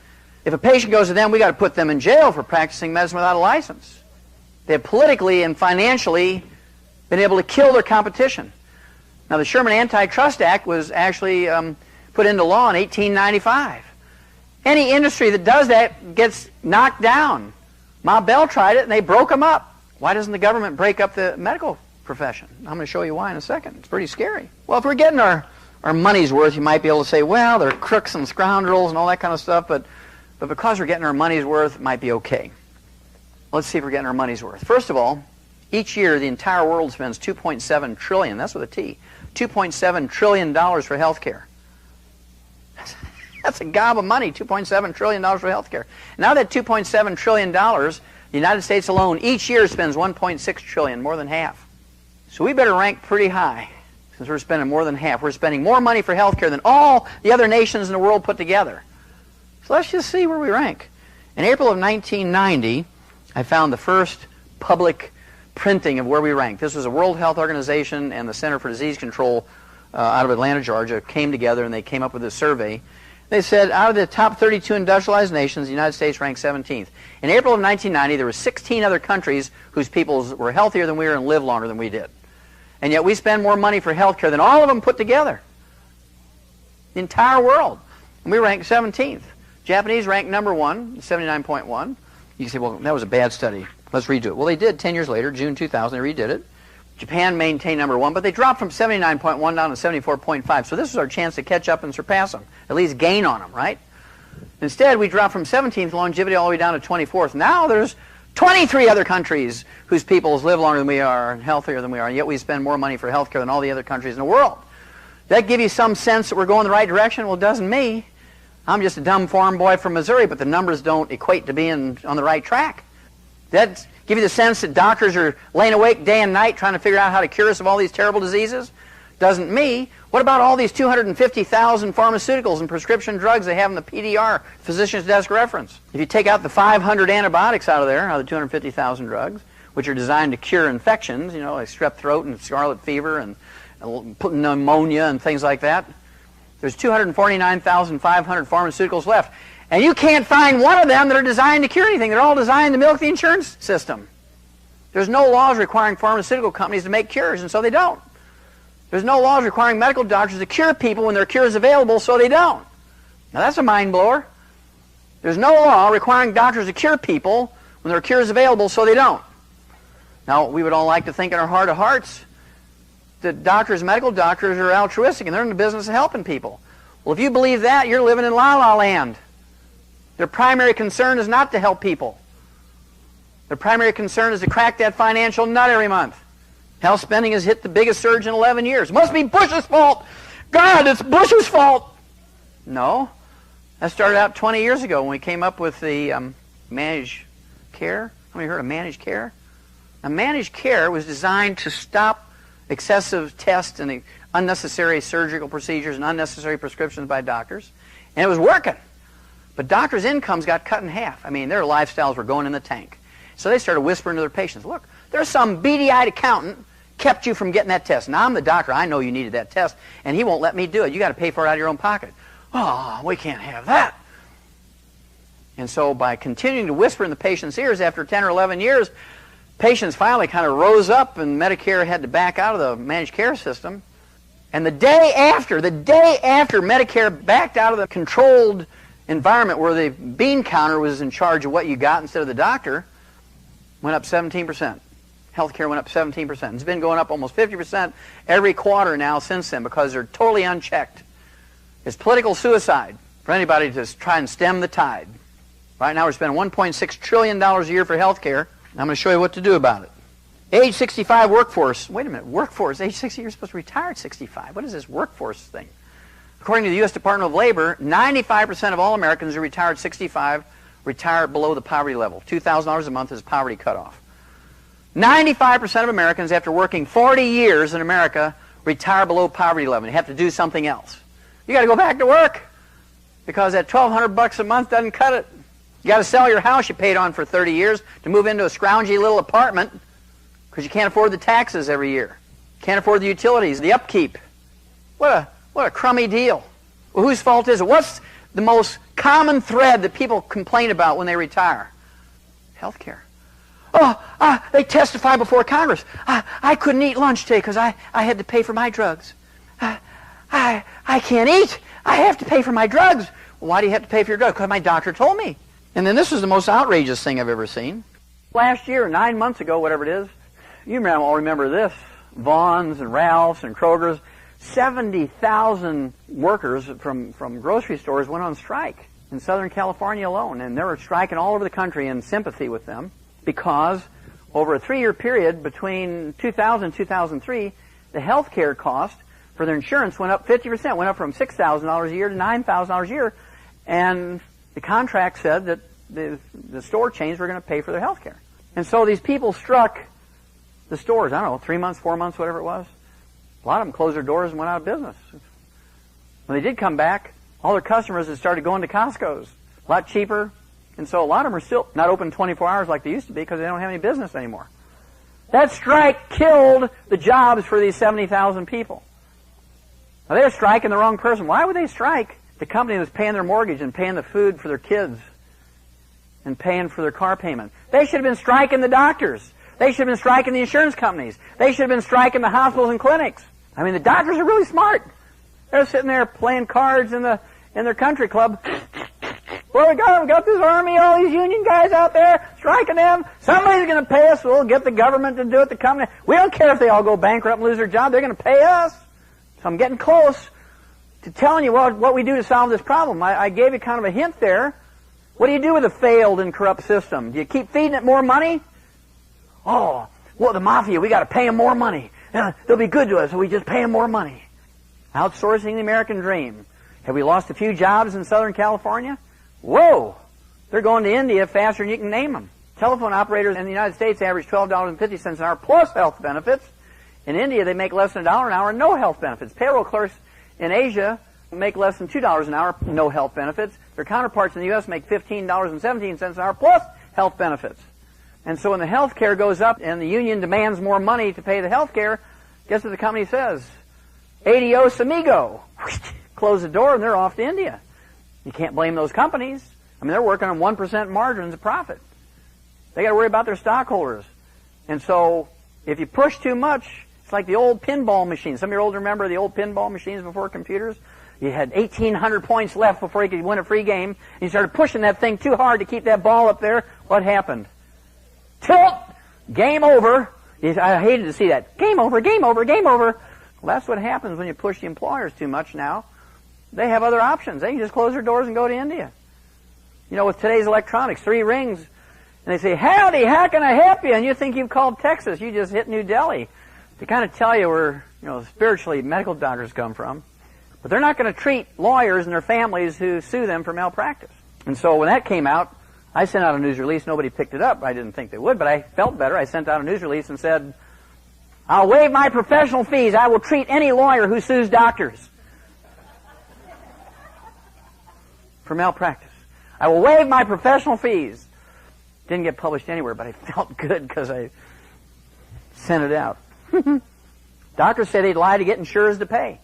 Speaker 1: If a patient goes to them, we got to put them in jail for practicing medicine without a license. They have politically and financially been able to kill their competition. Now, the Sherman Antitrust Act was actually put into law in 1895. Any industry that does that gets knocked down. Ma Bell tried it, and they broke them up. Why doesn't the government break up the medical profession? I'm going to show you why in a second. It's pretty scary. Well, if we're getting our money's worth, you might be able to say, well, they're crooks and scoundrels and all that kind of stuff, but because we're getting our money's worth, it might be okay. Let's see if we're getting our money's worth. First of all, each year the entire world spends $2.7 trillion, that's with a T, $2.7 trillion for health care. That's a gob of money, $2.7 trillion for health care. Now that $2.7 trillion, the United States alone each year spends $1.6 trillion, more than half. So we better rank pretty high since we're spending more than half. We're spending more money for health care than all the other nations in the world put together. So let's just see where we rank. In April of 1990, I found the first public printing of where we rank. This was a World Health Organization and the Center for Disease Control out of Atlanta, Georgia, came together and they came up with a survey. They said out of the top 32 industrialized nations, the United States ranked 17th. In April of 1990, there were 16 other countries whose peoples were healthier than we were and lived longer than we did. And yet we spend more money for health care than all of them put together. The entire world. And we ranked 17th. Japanese ranked number 1, 79.1. You can say, well, that was a bad study. Let's redo it. Well, they did 10 years later, June 2000, they redid it. Japan maintained number 1, but they dropped from 79.1 down to 74.5. So this was our chance to catch up and surpass them, at least gain on them, right? Instead, we dropped from 17th longevity all the way down to 24th. Now there's 23 other countries whose peoples live longer than we are and healthier than we are, and yet we spend more money for health care than all the other countries in the world. Does that give you some sense that we're going the right direction? Well, it doesn't me. I'm just a dumb farm boy from Missouri, but the numbers don't equate to being on the right track. Does that give you the sense that doctors are laying awake day and night trying to figure out how to cure us of all these terrible diseases? Doesn't me. What about all these 250,000 pharmaceuticals and prescription drugs they have in the PDR, Physician's Desk Reference? If you take out the 500 antibiotics out of there, out of the 250,000 drugs, which are designed to cure infections, you know, like strep throat and scarlet fever and pneumonia and things like that. There's 249,500 pharmaceuticals left. And you can't find one of them that are designed to cure anything. They're all designed to milk the insurance system. There's no laws requiring pharmaceutical companies to make cures, and so they don't. There's no laws requiring medical doctors to cure people when their cure is available, so they don't. Now that's a mind blower. There's no law requiring doctors to cure people when their cure is available, so they don't. Now, we would all like to think in our heart of hearts that doctors, medical doctors, are altruistic and they're in the business of helping people. Well, if you believe that, you're living in la-la land. Their primary concern is not to help people. Their primary concern is to crack that financial nut every month. Health spending has hit the biggest surge in 11 years. It must be Bush's fault. God, it's Bush's fault. No. That started out 20 years ago when we came up with the managed care. How many heard of managed care? Now, managed care was designed to stop excessive tests and unnecessary surgical procedures and unnecessary prescriptions by doctors. And it was working. But doctors' incomes got cut in half. I mean, their lifestyles were going in the tank. So they started whispering to their patients, look, there's some beady-eyed accountant kept you from getting that test. Now, I'm the doctor. I know you needed that test, and he won't let me do it. You got to pay for it out of your own pocket. Oh, we can't have that. And so by continuing to whisper in the patient's ears after 10 or 11 years, patients finally kind of rose up and Medicare had to back out of the managed care system. And the day after Medicare backed out of the controlled environment where the bean counter was in charge of what you got instead of the doctor, went up 17%. Healthcare went up 17%. It's been going up almost 50% every quarter now since then because they're totally unchecked. It's political suicide for anybody to try and stem the tide. Right now we're spending $1.6 trillion a year for healthcare. I'm going to show you what to do about it. Age 65 workforce. Wait a minute, workforce. Age 60, you're supposed to retire at 65. What is this workforce thing? According to the U.S. Department of Labor, 95% of all Americans who retire at 65 retire below the poverty level. $2,000 a month is poverty cutoff. 95% of Americans, after working 40 years in America, retire below poverty level. You have to do something else. You got to go back to work because that $1,200 a month doesn't cut it. You got to sell your house you paid on for 30 years to move into a scroungy little apartment because you can't afford the taxes every year. Can't afford the utilities, the upkeep. What a crummy deal. Well, whose fault is it? What's the most common thread that people complain about when they retire? Healthcare. Oh, they testify before Congress. I couldn't eat lunch today because I had to pay for my drugs. I can't eat. I have to pay for my drugs. Well, why do you have to pay for your drugs? Because my doctor told me. And then this is the most outrageous thing I've ever seen. Last year, 9 months ago, whatever it is, you all remember this, Vaughn's and Ralph's and Kroger's, 70,000 workers from grocery stores went on strike in Southern California alone. And they were striking all over the country in sympathy with them because over a 3-year period between 2000 and 2003, the health care cost for their insurance went up 50%, went up from $6,000 a year to $9,000 a year. And the contract said that the store chains were going to pay for their health care. And so these people struck the stores, I don't know, 3 months, 4 months, whatever it was. A lot of them closed their doors and went out of business. When they did come back, all their customers had started going to Costco's. A lot cheaper. And so a lot of them are still not open 24 hours like they used to be because they don't have any business anymore. That strike killed the jobs for these 70,000 people. Now, they're striking the wrong person. Why would they strike? The company was paying their mortgage and paying the food for their kids and paying for their car payment. They should have been striking the doctors. They should have been striking the insurance companies. They should have been striking the hospitals and clinics. I mean, the doctors are really smart. They're sitting there playing cards in their country club. Well, we got this army, all these union guys out there striking them. Somebody's going to pay us. We'll get the government to do it, the company. We don't care if they all go bankrupt and lose their job. They're going to pay us. So I'm getting close to telling you what we do to solve this problem. I gave you kind of a hint there. What do you do with a failed and corrupt system? Do you keep feeding it more money? Oh, well, the mafia, we got to pay them more money. They'll be good to us, so we just pay them more money. Outsourcing the American dream. Have we lost a few jobs in Southern California? Whoa! They're going to India faster than you can name them. Telephone operators in the United States average $12.50 an hour plus health benefits. In India, they make less than $1 an hour and no health benefits. Payroll clerks in Asia make less than $2 an hour, no health benefits. Their counterparts in the U.S. make $15.17 an hour plus health benefits. And so when the health care goes up and the union demands more money to pay the health care, guess what the company says?
Speaker 2: Adios amigo. Close the door and they're off to India. You can't blame those companies. I mean, they're working on 1% margins of profit. They got to worry about their stockholders. And so, if you push too much, it's like the old pinball machines. Some of you old remember the old pinball machines before computers? You had 1,800 points left before you could win a free game. And you started pushing that thing too hard to keep that ball up there. What happened? Tilt! Game over. I hated to see that. Game over, game over, game over. Well, that's what happens when you push the employers too much now. They have other options. They can just close their doors and go to India. You know, with today's electronics, 3 rings, and they say, howdy, how can I help you? And you think you've called Texas. You just hit New Delhi. To kind of tell you where, spiritually medical doctors come from. But they're not going to treat lawyers and their families who sue them for malpractice. And so when that came out, I sent out a news release. Nobody picked it up. I didn't think they would, but I felt better. I sent out a news release and said, I'll waive my professional fees. I will treat any lawyer who sues doctors for malpractice. I will waive my professional fees. Didn't get published anywhere, but I felt good because I sent it out. Doctors said they'd lie to get insurers to pay.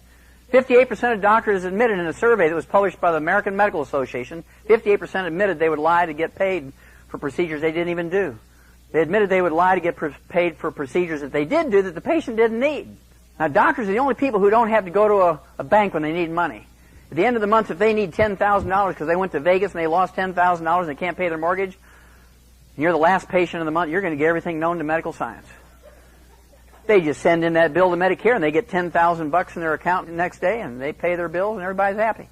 Speaker 2: 58% of doctors admitted in a survey that was published by the American Medical Association, 58% admitted they would lie to get paid for procedures they didn't even do. They admitted they would lie to get paid for procedures that they did do that the patient didn't need. Now, doctors are the only people who don't have to go to a bank when they need money. At the end of the month, if they need $10,000 because they went to Vegas and they lost $10,000 and they can't pay their mortgage, and you're the last patient of the month, you're going to get everything known to medical science. They just send in that bill to Medicare and they get $10,000 in their account the next day and they pay their bills and everybody's happy.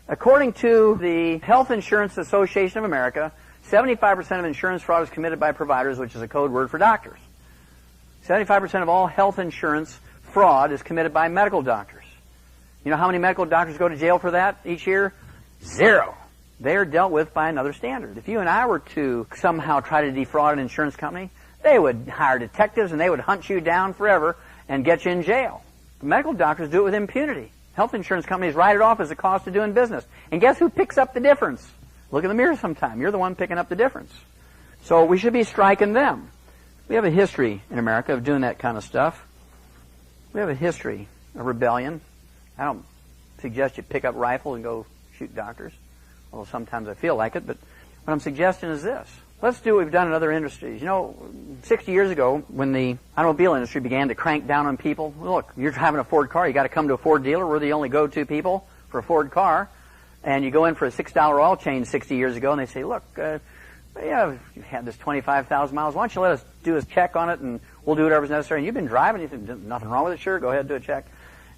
Speaker 2: According to the Health Insurance Association of America, 75% of insurance fraud is committed by providers, which is a code word for doctors. 75% of all health insurance fraud is committed by medical doctors. You know how many medical doctors go to jail for that each year? 0. They are dealt with by another standard. If you and I were to somehow try to defraud an insurance company, they would hire detectives and they would hunt you down forever and get you in jail. The medical doctors do it with impunity. Health insurance companies write it off as a cost of doing business. And guess who picks up the difference? Look in the mirror sometime. You're the one picking up the difference. So we should be striking them. We have a history in America of doing that kind of stuff. We have a history of rebellion. I don't suggest you pick up rifles and go shoot doctors, although sometimes I feel like it. But what I'm suggesting is this. Let's do what we've done in other industries. 60 years ago, when the automobile industry began to crank down on people, look, you're having a Ford car, you got to come to a Ford dealer. We're the only go-to people for a Ford car. And you go in for a $6 oil change 60 years ago, and they say, look, you've had this 25,000 miles. Why don't you let us do a check on it, and we'll do whatever's necessary. And you've been driving. You think, nothing wrong with it? Sure, go ahead and do a check.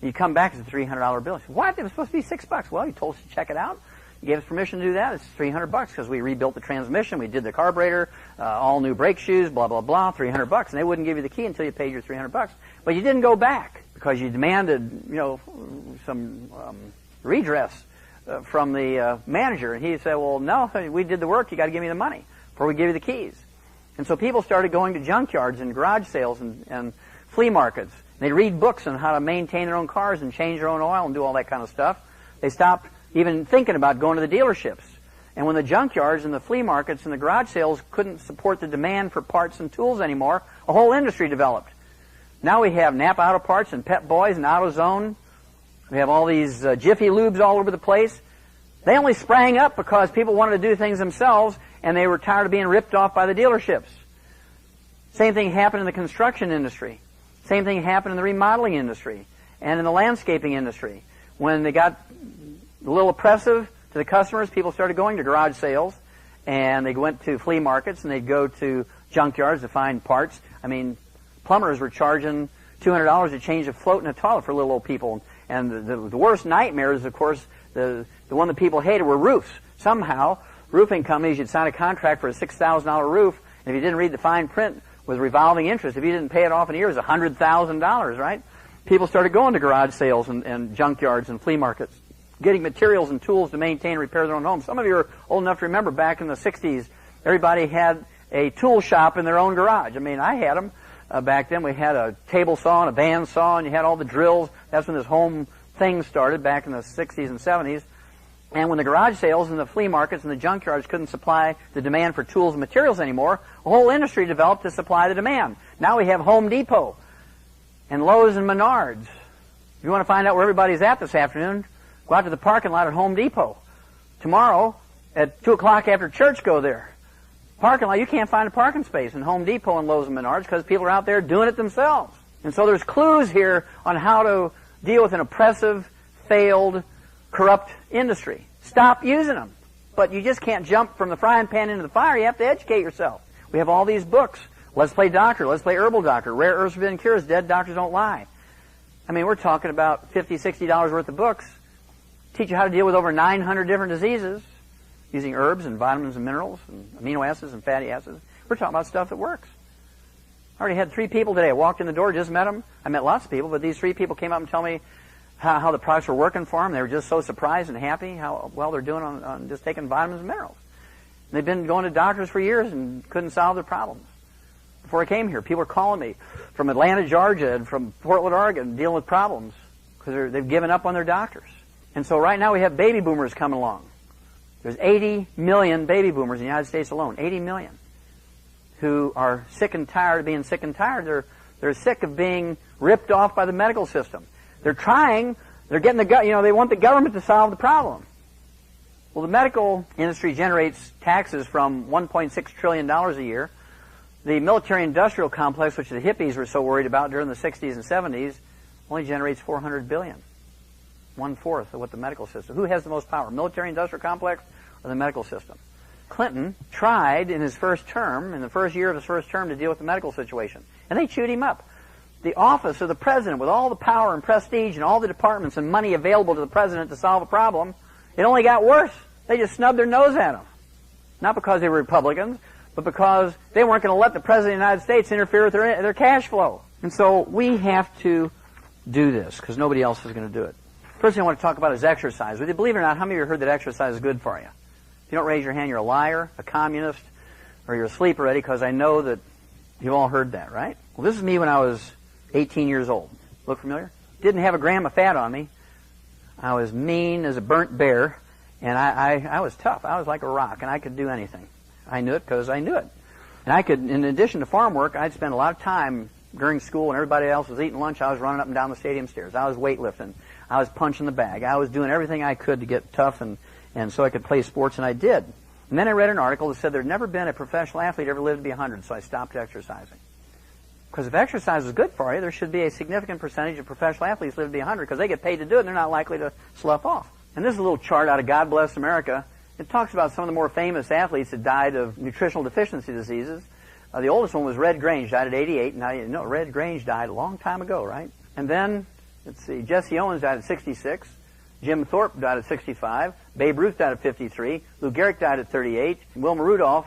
Speaker 2: And you come back, it's a $300 bill. You say, what? It was supposed to be $6. Well, you told us to check it out. You gave us permission to do that. It's $300 because we rebuilt the transmission, we did the carburetor, all new brake shoes, blah, blah, blah, $300. And they wouldn't give you the key until you paid your $300. But you didn't go back because you demanded, some redress from the manager. And he said, well, no, we did the work. You got to give me the money before we give you the keys. And so people started going to junkyards and garage sales and flea markets. They'd read books on how to maintain their own cars and change their own oil and do all that kind of stuff. They stopped even thinking about going to the dealerships. And when the junkyards and the flea markets and the garage sales couldn't support the demand for parts and tools anymore, a whole industry developed. Now we have Napa Auto Parts and Pep Boys and AutoZone. We have all these Jiffy Lubes all over the place. They only sprang up because people wanted to do things themselves and they were tired of being ripped off by the dealerships. Same thing happened in the construction industry. Same thing happened in the remodeling industry and in the landscaping industry. When they got a little oppressive to the customers, people started going to garage sales, and they went to flea markets, and they'd go to junkyards to find parts. I mean, plumbers were charging $200 to change a float in a toilet for little old people. And the worst nightmares, of course, the one that people hated were roofs. Somehow, roofing companies, you'd sign a contract for a $6,000 roof, and if you didn't read the fine print with revolving interest, if you didn't pay it off in a year, it was $100,000, right? People started going to garage sales and junkyards and flea markets, getting materials and tools to maintain and repair their own homes. Some of you are old enough to remember back in the 60s, everybody had a tool shop in their own garage. I mean, I had them back then. We had a table saw and a band saw, and you had all the drills. That's when this home thing started back in the 60s and 70s. And when the garage sales and the flea markets and the junkyards couldn't supply the demand for tools and materials anymore, a whole industry developed to supply the demand. Now we have Home Depot and Lowe's and Menards. you want to find out where everybody's at this afternoon, go out to the parking lot at Home Depot. Tomorrow, at 2 o'clock after church, go there. Parking lot, you can't find a parking space in Home Depot and Lowe's and Menards because people are out there doing it themselves. And so there's clues here on how to deal with an oppressive, failed, corrupt industry. Stop using them. But you just can't jump from the frying pan into the fire. You have to educate yourself. We have all these books. Let's Play Doctor. Let's Play Herbal Doctor. Rare Earths Forbidden Cures. Dead Doctors Don't Lie. I mean, we're talking about $50, $60 worth of books. Teach you how to deal with over 900 different diseases using herbs and vitamins and minerals and amino acids and fatty acids. We're talking about stuff that works. I already had 3 people today. I walked in the door, just met them. I met lots of people, but these 3 people came up and told me how the products were working for them. They were just so surprised and happy how well they're doing on just taking vitamins and minerals. And they've been going to doctors for years and couldn't solve their problems. Before I came here, people were calling me from Atlanta, Georgia, and from Portland, Oregon, dealing with problems because they've given up on their doctors. And so right now we have baby boomers coming along. There's 80 million baby boomers in the United States alone, 80 million, who are sick and tired of being sick and tired. They're sick of being ripped off by the medical system. They're getting they want the government to solve the problem. Well, the medical industry generates taxes from $1.6 trillion a year. The military-industrial complex, which the hippies were so worried about during the 60s and 70s, only generates $400 billion. 1/4 of what the medical system. Who has the most power, military-industrial complex or the medical system? Clinton tried in his first term, in the first year of his first term, to deal with the medical situation. And they chewed him up. The office of the president, with all the power and prestige and all the departments and money available to the president to solve a problem, it only got worse. They just snubbed their nose at him. Not because they were Republicans, but because they weren't going to let the President of the United States interfere with their cash flow. And so we have to do this, because nobody else is going to do it. First thing I want to talk about is exercise. Whether you believe it or not, how many of you have heard that exercise is good for you? If you don't raise your hand, you're a liar, a communist, or you're asleep already, because I know that you've all heard that, right? Well, this is me when I was 18 years old. Look familiar? Didn't have a gram of fat on me. I was mean as a burnt bear, and I was tough. I was like a rock, and I could do anything. I knew it because I knew it. And I could, in addition to farm work, I'd spend a lot of time during school when everybody else was eating lunch. I was running up and down the stadium stairs. I was weightlifting. I was punching the bag. I was doing everything I could to get tough and so I could play sports, and I did. And then I read an article that said there'd never been a professional athlete ever lived to be 100, so I stopped exercising. Because if exercise is good for you, there should be a significant percentage of professional athletes live to be 100 because they get paid to do it and they're not likely to slough off. And this is a little chart out of God Bless America. It talks about some of the more famous athletes that died of nutritional deficiency diseases. The oldest one was Red Grange, died at 88. Now, you know, Red Grange died a long time ago, right? And then, let's see, Jesse Owens died at 66. Jim Thorpe died at 65. Babe Ruth died at 53. Lou Gehrig died at 38. Wilma Rudolph,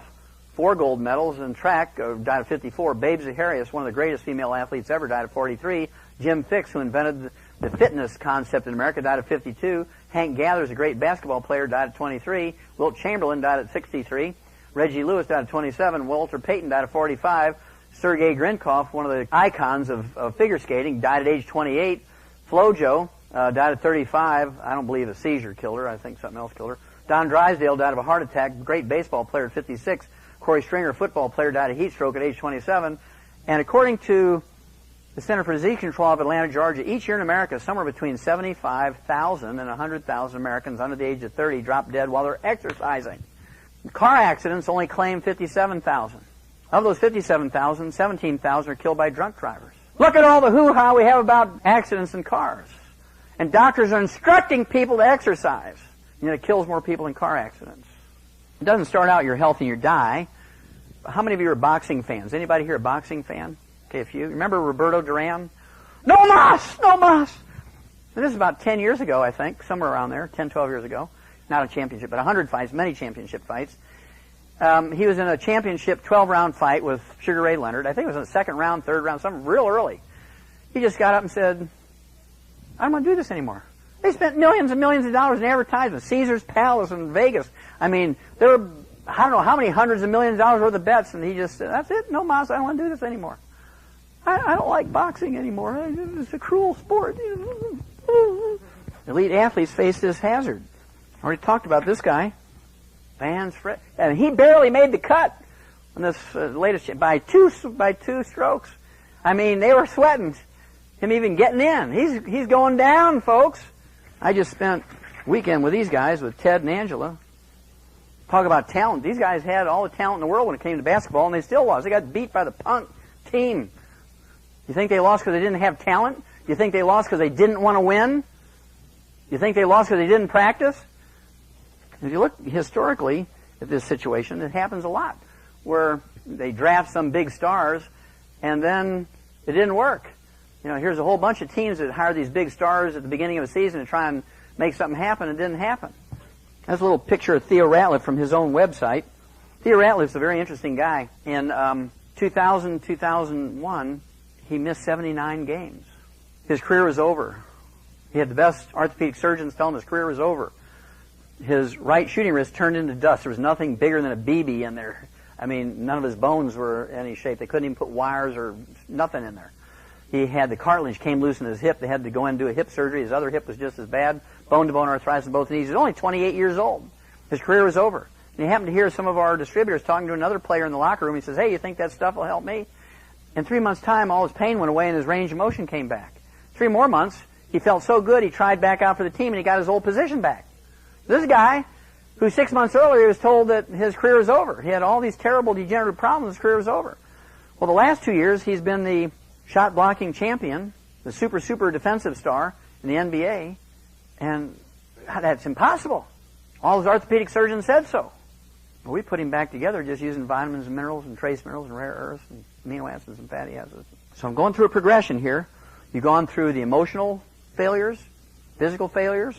Speaker 2: 4 gold medals in track, died at 54. Babe Zaharias, one of the greatest female athletes ever, died at 43. Jim Fixx, who invented the fitness concept in America, died at 52. Hank Gathers, a great basketball player, died at 23. Wilt Chamberlain died at 63. Reggie Lewis died at 27. Walter Payton died at 45. Sergei Grinkov, one of the icons of figure skating, died at age 28. Flojo died at 35. I don't believe a seizure killed her. I think something else killed her. Don Drysdale died of a heart attack. Great baseball player at 56. Corey Stringer, football player, died of heat stroke at age 27. And according to the Center for Disease Control of Atlanta, Georgia, each year in America, somewhere between 75,000 and 100,000 Americans under the age of 30 drop dead while they're exercising. Car accidents only claim 57,000. Of those 57,000, 17,000 are killed by drunk drivers. Look at all the hoo-ha we have about accidents in cars. And doctors are instructing people to exercise. And it kills more people in car accidents. It doesn't start out you're healthy and you die. How many of you are boxing fans? Anybody here a boxing fan? Okay, a few. Remember Roberto Duran? No mas! No mas! And this is about 10 years ago, I think, somewhere around there, 10, 12 years ago. Not a championship, but 100 fights, many championship fights. He was in a championship 12-round fight with Sugar Ray Leonard. I think it was in the second round, third round, something real early. He just got up and said, I don't want to do this anymore. They spent millions and millions of dollars in advertising. Caesar's Palace in Vegas. I mean, there were, I don't know how many hundreds of millions of dollars worth of bets, and he just said, that's it, no mas, I don't want to do this anymore. I don't like boxing anymore. It's a cruel sport. Elite athletes face this hazard. I already talked about this guy, and he barely made the cut on this latest by two strokes. I mean, they were sweating. him even getting in. He's going down, folks. I just spent a weekend with these guys, with Ted and Angela. Talk about talent. These guys had all the talent in the world when it came to basketball, and they still lost. They got beat by the punk team. You think they lost because they didn't have talent? You think they lost because they didn't want to win? You think they lost because they didn't practice? If you look historically at this situation, it happens a lot, where they draft some big stars, and then it didn't work. You know, here's a whole bunch of teams that hire these big stars at the beginning of a season to try and make something happen, and it didn't happen. That's a little picture of Theo Ratliff from his own website. Theo Ratliff's a very interesting guy. In 2000, 2001, he missed 79 games. His career was over. He had the best orthopedic surgeons tell him his career was over. His right shooting wrist turned into dust. There was nothing bigger than a BB in there. I mean, none of his bones were in any shape. They couldn't even put wires or nothing in there. He had the cartilage came loose in his hip. They had to go in and do a hip surgery. His other hip was just as bad. Bone-to-bone arthritis in both knees. He was only 28 years old. His career was over. And he happened to hear some of our distributors talking to another player in the locker room. He says, hey, you think that stuff will help me? In 3 months' time, all his pain went away and his range of motion came back. 3 more months, he felt so good, he tried back out for the team and he got his old position back. This guy, who 6 months earlier was told that his career was over. He had all these terrible degenerative problems, his career was over. Well, the last 2 years, he's been the shot blocking champion, the super defensive star in the NBA, and that's impossible. All his orthopedic surgeons said so. Well, we put him back together just using vitamins and minerals and trace minerals and rare earths and amino acids and fatty acids. So I'm going through a progression here. You've gone through the emotional failures, physical failures.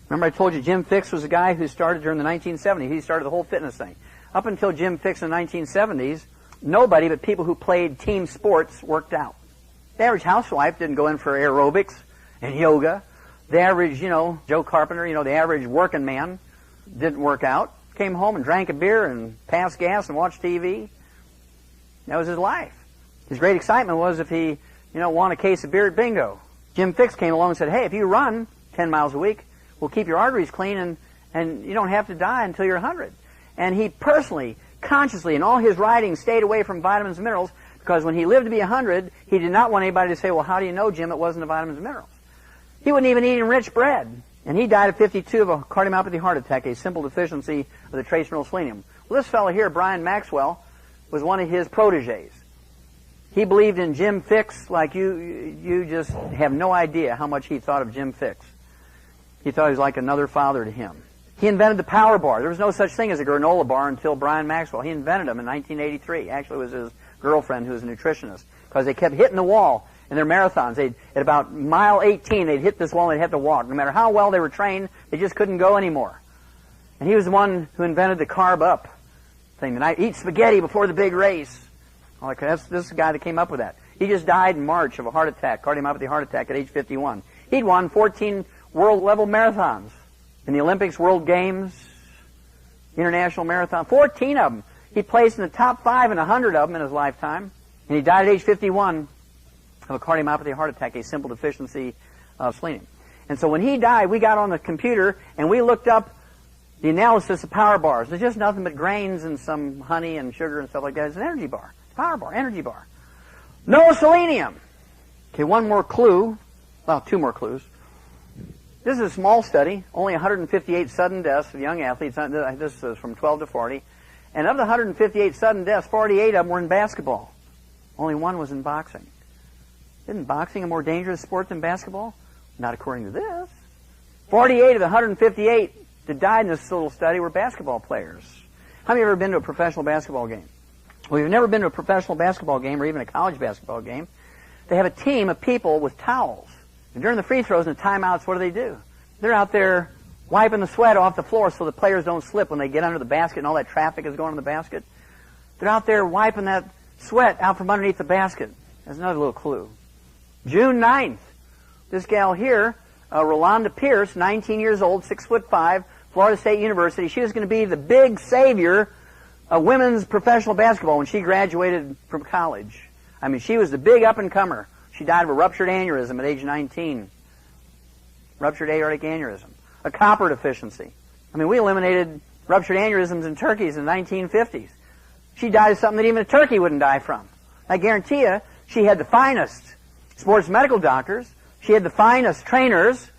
Speaker 2: Remember I told you Jim Fixx was a guy who started during the 1970s. He started the whole fitness thing. Up until Jim Fixx in the 1970s, nobody but people who played team sports worked out. The average housewife didn't go in for aerobics and yoga. The average, Joe Carpenter, the average working man didn't work out. Came home and drank a beer and passed gas and watched TV. That was his life. His great excitement was if he, won a case of beer at bingo. Jim Fixx came along and said, hey, if you run 10 miles a week, we'll keep your arteries clean and you don't have to die until you're 100. And he personally, consciously, in all his writings, stayed away from vitamins and minerals because when he lived to be 100, he did not want anybody to say, well, how do you know, Jim, it wasn't the vitamins and minerals? He wouldn't even eat enriched bread. And he died at 52 of a cardiomyopathy heart attack, a simple deficiency of the trace mineral selenium. Well, this fellow here, Brian Maxwell, was one of his proteges. He believed in Jim Fixx like you just have no idea how much he thought of Jim Fixx. He thought he was like another father to him. He invented the power bar. There was no such thing as a granola bar until Brian Maxwell. He invented them in 1983. Actually, it was his girlfriend who was a nutritionist because they kept hitting the wall in their marathons. At about mile 18, they'd hit this wall and they'd have to walk. No matter how well they were trained, they just couldn't go anymore. And he was the one who invented the carb up thing. And I eat spaghetti before the big race. This is the guy that came up with that. He just died in March of a heart attack, cardiomyopathy heart attack at age 51. He'd won 14 world-level marathons in the Olympics, World Games, International Marathon, 14 of them. He placed in the top 5 in 100 of them in his lifetime. And he died at age 51 of a cardiomyopathy heart attack, a simple deficiency of selenium. And so when he died, we got on the computer and we looked up the analysis of power bars. There's just nothing but grains and some honey and sugar and stuff like that. It's an energy bar. It's a power bar, energy bar. No selenium. Okay, one more clue. Well, 2 more clues. This is a small study, only 158 sudden deaths of young athletes. This is from 12 to 40. And of the 158 sudden deaths, 48 of them were in basketball. Only 1 was in boxing. Isn't boxing a more dangerous sport than basketball? Not according to this. 48 of the 158 that died in this little study were basketball players. How many have ever been to a professional basketball game? Well, if you've never been to a professional basketball game or even a college basketball game, they have a team of people with towels. And during the free throws and the timeouts, what do? They're out there wiping the sweat off the floor so the players don't slip when they get under the basket and all that traffic is going in the basket. They're out there wiping that sweat out from underneath the basket. That's another little clue. June 9th, this gal here, Rolanda Pierce, 19 years old, 6'5", Florida State University. She was going to be the big savior of women's professional basketball when she graduated from college. I mean, she was the big up-and-comer. She died of a ruptured aneurysm at age 19. Ruptured aortic aneurysm. A copper deficiency. I mean, we eliminated ruptured aneurysms in turkeys in the 1950s. She died of something that even a turkey wouldn't die from. I guarantee you, she had the finest Sports medical doctors, she had the finest trainers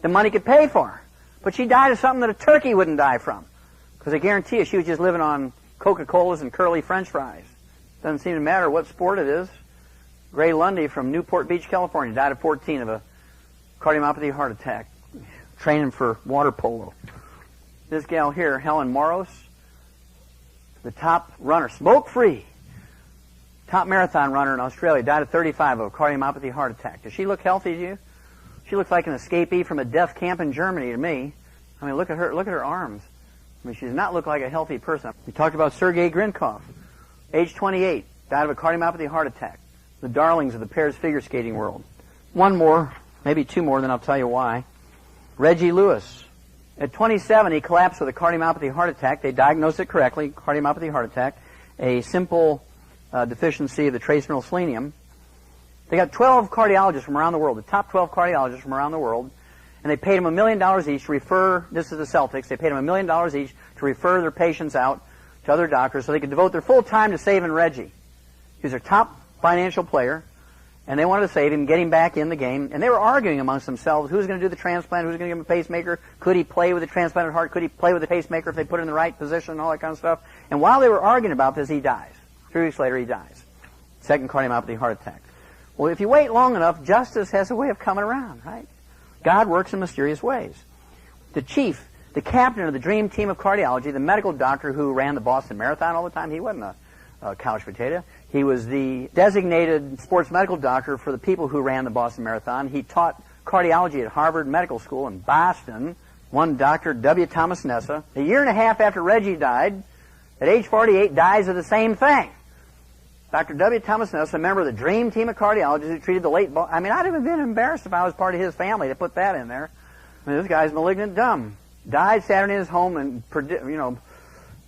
Speaker 2: the money could pay for. But she died of something that a turkey wouldn't die from. Because I guarantee you she was just living on Coca-Colas and curly French fries. Doesn't seem to matter what sport it is. Gray Lundy from Newport Beach, California, died at 14 of a cardiomyopathy heart attack, training for water polo. This gal here, Helen Moros, the top runner, smoke-free, top marathon runner in Australia, died at 35 of a cardiomyopathy heart attack. Does she look healthy to you? She looks like an escapee from a death camp in Germany to me. I mean, look at her arms. I mean, she does not look like a healthy person. We talked about Sergei Grinkov, age 28, died of a cardiomyopathy heart attack. The darlings of the pairs figure skating world. One more, maybe two more, then I'll tell you why. Reggie Lewis. At 27, he collapsed with a cardiomyopathy heart attack. They diagnosed it correctly, cardiomyopathy heart attack, a simple deficiency of the trace mineral selenium. They got 12 cardiologists from around the world, the top 12 cardiologists from around the world, and they paid them $1 million each to refer, this is the Celtics, they paid them $1 million each to refer their patients out to other doctors so they could devote their full time to saving Reggie. He was their top financial player, and they wanted to save him, get him back in the game, and they were arguing amongst themselves who's going to do the transplant, who's going to give him a pacemaker, could he play with a transplanted heart, could he play with a pacemaker if they put it in the right position, and all that kind of stuff. And while they were arguing about this, he dies. 3 weeks later, he dies. Second cardiomyopathy heart attack. Well, if you wait long enough, justice has a way of coming around, right? God works in mysterious ways. The chief, the captain of the dream team of cardiology, the medical doctor who ran the Boston Marathon all the time, he wasn't a couch potato. He was the designated sports medical doctor for the people who ran the Boston Marathon. He taught cardiology at Harvard Medical School in Boston. One Dr. W. Thomas Nessa, a year and a half after Reggie died, at age 48, dies of the same thing. Dr. W. Thomas Nessa, a member of the dream team of cardiologists who treated the late... I mean, I'd have been embarrassed if I was part of his family to put that in there. I mean, this guy's malignant dumb. Died Saturday in his home, and,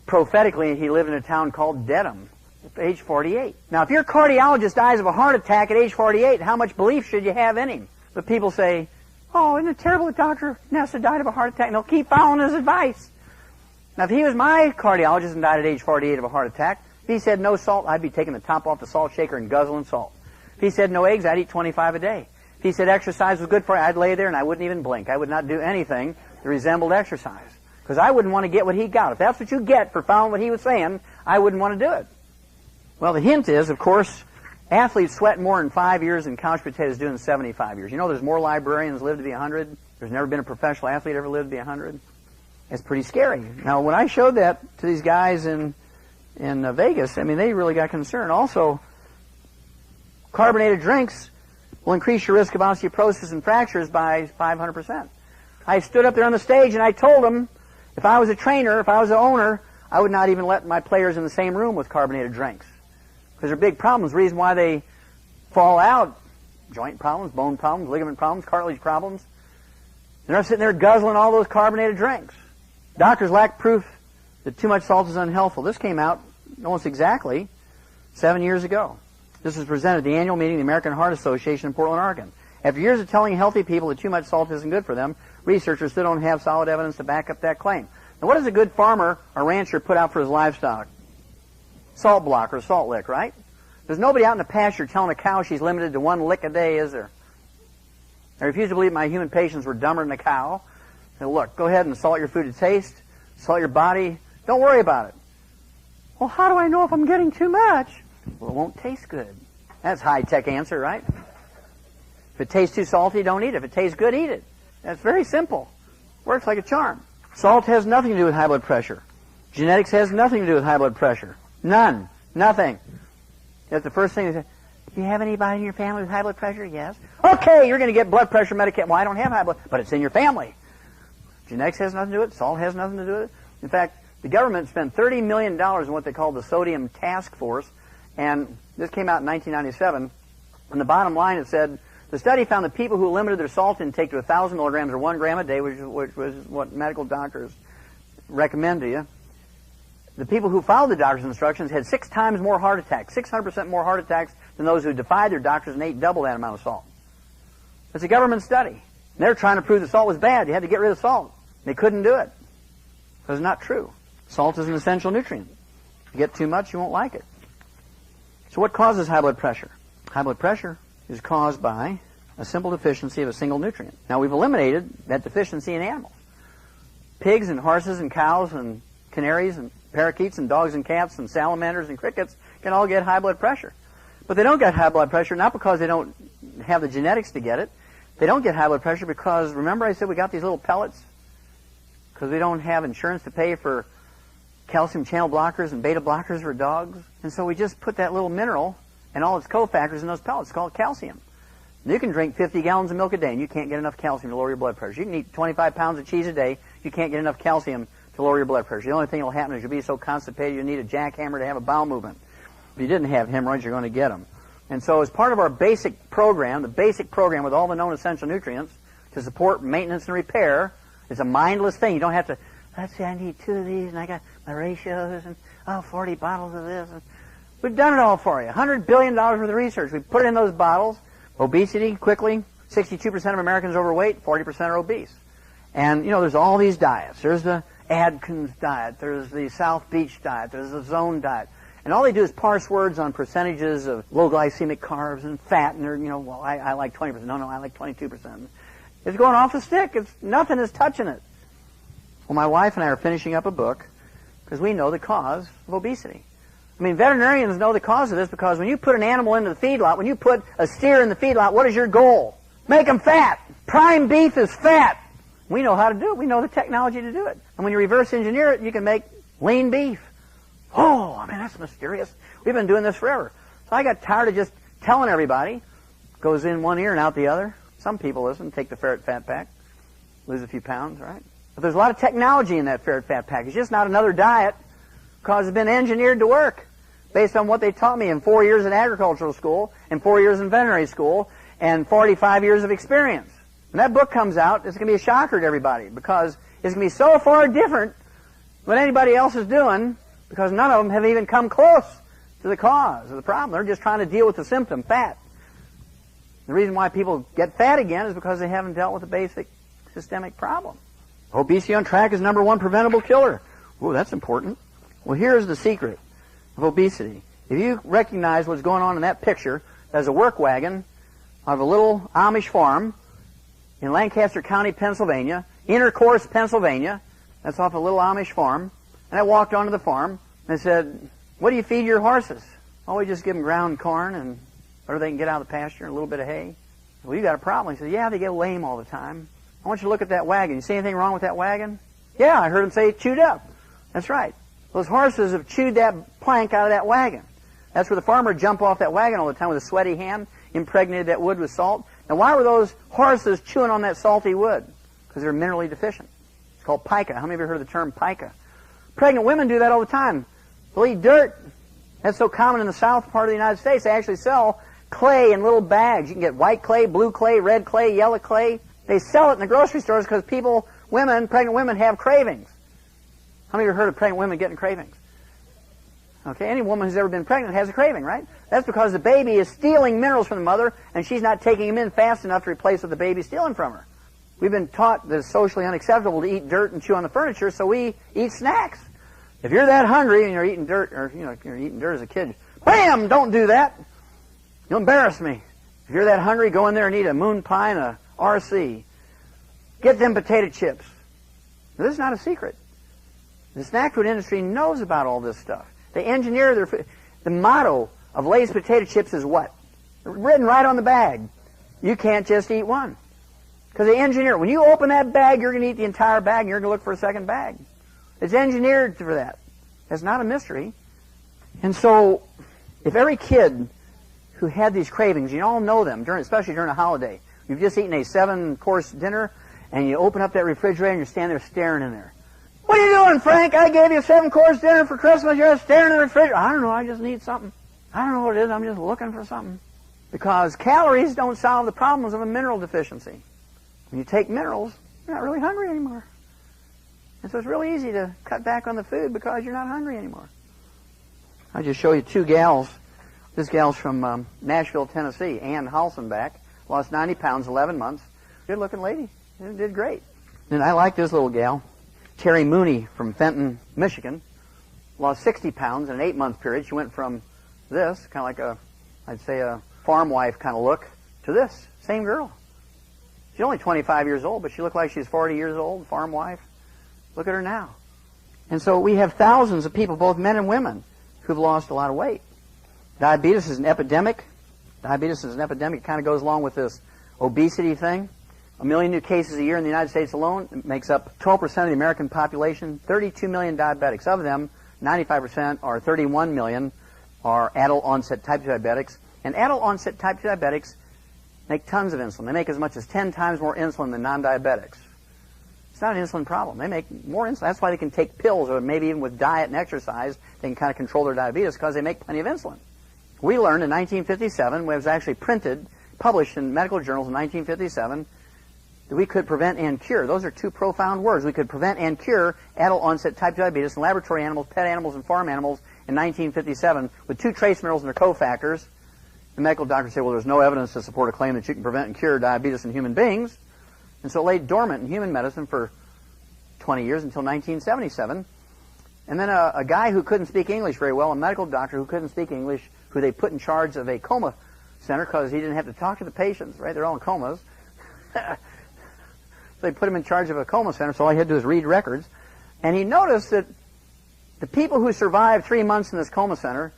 Speaker 2: prophetically, he lived in a town called Dedham. Age 48. Now, if your cardiologist dies of a heart attack at age 48, how much belief should you have in him? But people say, oh, isn't it terrible that Dr. Nessa died of a heart attack? And they'll keep following his advice. Now, if he was my cardiologist and died at age 48 of a heart attack, if he said no salt, I'd be taking the top off the salt shaker and guzzling salt. If he said no eggs, I'd eat 25 a day. If he said exercise was good for you, I'd lay there and I wouldn't even blink. I would not do anything that resembled exercise. Because I wouldn't want to get what he got. If that's what you get for following what he was saying, I wouldn't want to do it. Well, the hint is, of course, athletes sweat more in 5 years than couch potatoes do in 75 years. You know there's more librarians live to be 100? There's never been a professional athlete ever lived to be 100? It's pretty scary. Now, when I showed that to these guys in Vegas, I mean, they really got concerned. Also, carbonated drinks will increase your risk of osteoporosis and fractures by 500%. I stood up there on the stage and I told them, if I was a trainer, if I was an owner, I would not even let my players in the same room with carbonated drinks. Because they're big problems. The reason why they fall out, joint problems, bone problems, ligament problems, cartilage problems. They're not sitting there guzzling all those carbonated drinks. Doctors lack proof that too much salt is unhealthful. This came out almost exactly 7 years ago. This was presented at the annual meeting of the American Heart Association in Portland, Oregon. After years of telling healthy people that too much salt isn't good for them, researchers still don't have solid evidence to back up that claim. Now, what does a good farmer or rancher put out for his livestock? Salt block or salt lick, right? There's nobody out in the pasture telling a cow she's limited to 1 lick a day, is there? I refuse to believe my human patients were dumber than a cow. Now, look, go ahead and salt your food to taste, salt your body. Don't worry about it. Well, how do I know if I'm getting too much? Well, it won't taste good. That's a high-tech answer, right? If it tastes too salty, don't eat it. If it tastes good, eat it. That's very simple. Works like a charm. Salt has nothing to do with high blood pressure. Genetics has nothing to do with high blood pressure. None. Nothing. That's the first thing they say. Do you have anybody in your family with high blood pressure? Yes. Okay, you're going to get blood pressure medication. Well, I don't have high blood, but it's in your family. Genetics has nothing to do with it. Salt has nothing to do with it. In fact, the government spent $30 million in what they call the Sodium Task Force, and this came out in 1997. And the bottom line, it said, the study found that people who limited their salt intake to 1,000 milligrams or 1 gram a day, which was what medical doctors recommend to you, the people who followed the doctor's instructions had 6 times more heart attacks, 600% more heart attacks than those who defied their doctors and ate double that amount of salt. It's a government study. And they're trying to prove that salt was bad. You had to get rid of salt. They couldn't do it. Because it's not true. Salt is an essential nutrient. If you get too much, you won't like it. So what causes high blood pressure? High blood pressure is caused by a simple deficiency of a single nutrient. Now, we've eliminated that deficiency in animals. Pigs and horses and cows and canaries and parakeets and dogs and cats and salamanders and crickets can all get high blood pressure. But they don't get high blood pressure not because they don't have the genetics to get it. They don't get high blood pressure because, remember I said we got these little pellets? Because we don't have insurance to pay for calcium channel blockers and beta blockers for dogs. And so we just put that little mineral and all its cofactors in those pellets called calcium. You can drink 50 gallons of milk a day and you can't get enough calcium to lower your blood pressure. You can eat 25 pounds of cheese a day, you can't get enough calcium to lower your blood pressure. The only thing that will happen is you'll be so constipated you need a jackhammer to have a bowel movement. If you didn't have hemorrhoids, you're going to get them. And so as part of our basic program, the basic program with all the known essential nutrients to support maintenance and repair, is a mindless thing. You don't have to, let's see, I need 2 of these and I got my ratios and 40 bottles of this. And we've done it all for you. $100 billion worth of research. We put it in those bottles. Obesity, quickly, 62% of Americans are overweight, 40% are obese. And, there's all these diets. There's the Adkins diet. There's the South Beach diet. There's the Zone diet. And all they do is parse words on percentages of low glycemic carbs and fat. And they're, I like 20%. No, I like 22%. It's going off the stick. Nothing is touching it. Well, my wife and I are finishing up a book because we know the cause of obesity. I mean, veterinarians know the cause of this because when you put an animal into the feedlot, when you put a steer in the feedlot, what is your goal? Make them fat. Prime beef is fat. We know how to do it. We know the technology to do it. And when you reverse engineer it, you can make lean beef. Oh, I mean, that's mysterious. We've been doing this forever. So I got tired of just telling everybody. Goes in one ear and out the other. Some people listen, take the ferret fat pack, lose a few pounds, right? But there's a lot of technology in that ferret fat pack. It's just not another diet because it's been engineered to work based on what they taught me in 4 years in agricultural school and 4 years in veterinary school and 45 years of experience. When that book comes out, it's going to be a shocker to everybody because it's going to be so far different than what anybody else is doing because none of them have even come close to the cause of the problem. They're just trying to deal with the symptom, fat. The reason why people get fat again is because they haven't dealt with the basic systemic problem. Obesity on track is #1 preventable killer. Ooh, that's important. Well, here's the secret of obesity. If you recognize what's going on in that picture, there's a work wagon of a little Amish farm in Lancaster County, Pennsylvania, Intercourse, Pennsylvania. That's off a little Amish farm. And I walked onto the farm and I said, what do you feed your horses? Oh, we just give them ground corn and whatever they can get out of the pasture and a little bit of hay. Well, you got a problem. He said, yeah, they get lame all the time. I want you to look at that wagon. You see anything wrong with that wagon? Yeah, I heard him say it chewed up. That's right. Those horses have chewed that plank out of that wagon. That's where the farmer would jump off that wagon all the time with a sweaty hand, impregnated that wood with salt. Now, why were those horses chewing on that salty wood? Because they're minerally deficient. It's called pica. How many of you have heard of the term pica? Pregnant women do that all the time. They'll eat dirt. That's so common in the south part of the United States. They actually sell clay in little bags. You can get white clay, blue clay, red clay, yellow clay. They sell it in the grocery stores because pregnant women have cravings. How many of you have heard of pregnant women getting cravings? Okay, any woman who's ever been pregnant has a craving, right? That's because the baby is stealing minerals from the mother and she's not taking them in fast enough to replace what the baby's stealing from her. We've been taught that it's socially unacceptable to eat dirt and chew on the furniture, so we eat snacks. If you're that hungry and you're eating dirt, or you're eating dirt as a kid, bam! Don't do that. You'll embarrass me. If you're that hungry, go in there and eat a moon pie and a RC. Get them potato chips. Now, this is not a secret. The snack food industry knows about all this stuff. They engineer their food. The motto of Lay's potato chips is what? Written right on the bag. You can't just eat one. Because they engineer it. When you open that bag, you're going to eat the entire bag and you're going to look for a second bag. It's engineered for that. It's not a mystery. And so, if every kid who had these cravings, you all know them, especially during a holiday, you've just eaten a 7-course dinner, and you open up that refrigerator and you're standing there staring in there. What are you doing, Frank? I gave you a 7-course dinner for Christmas. You're staring in the refrigerator. I don't know. I just need something. I don't know what it is. I'm just looking for something. Because calories don't solve the problems of a mineral deficiency. When you take minerals, you're not really hungry anymore. And so it's really easy to cut back on the food because you're not hungry anymore. I'll just show you 2 gals. This gal's from Nashville, Tennessee. Ann Halsenbach. Lost 90 pounds, 11 months. Good-looking lady. Did great. And I like this little gal. Terry Mooney from Fenton, Michigan. Lost 60 pounds in an 8-month period. She went from this, kind of like I'd say a farm wife kind of look, to this same girl. She's only 25 years old, but she looked like she's 40 years old, farm wife. Look at her now. And so we have thousands of people, both men and women, who've lost a lot of weight. Diabetes is an epidemic. Diabetes is an epidemic. It kind of goes along with this obesity thing. 1 million new cases a year in the United States alone. It makes up 12% of the American population. 32 million diabetics. Of them, 95% or 31 million are adult onset type 2 diabetics. And adult onset type 2 diabetics make tons of insulin. They make as much as 10 times more insulin than non-diabetics. It's not an insulin problem. They make more insulin. That's why they can take pills, or maybe even with diet and exercise, they can kind of control their diabetes because they make plenty of insulin. We learned in 1957, when it was actually printed, published in medical journals in 1957, that we could prevent and cure. Those are two profound words. We could prevent and cure adult onset type 2 diabetes in laboratory animals, pet animals, and farm animals in 1957 with 2 trace minerals and their cofactors. The medical doctors say, well, there's no evidence to support a claim that you can prevent and cure diabetes in human beings. And so it lay dormant in human medicine for 20 years until 1977. And then a guy who couldn't speak English very well, a medical doctor who couldn't speak English, who they put in charge of a coma center because he didn't have to talk to the patients, right? They're all in comas. So they put him in charge of a coma center, so all he had to do was read records. And he noticed that the people who survived 3 months in this coma center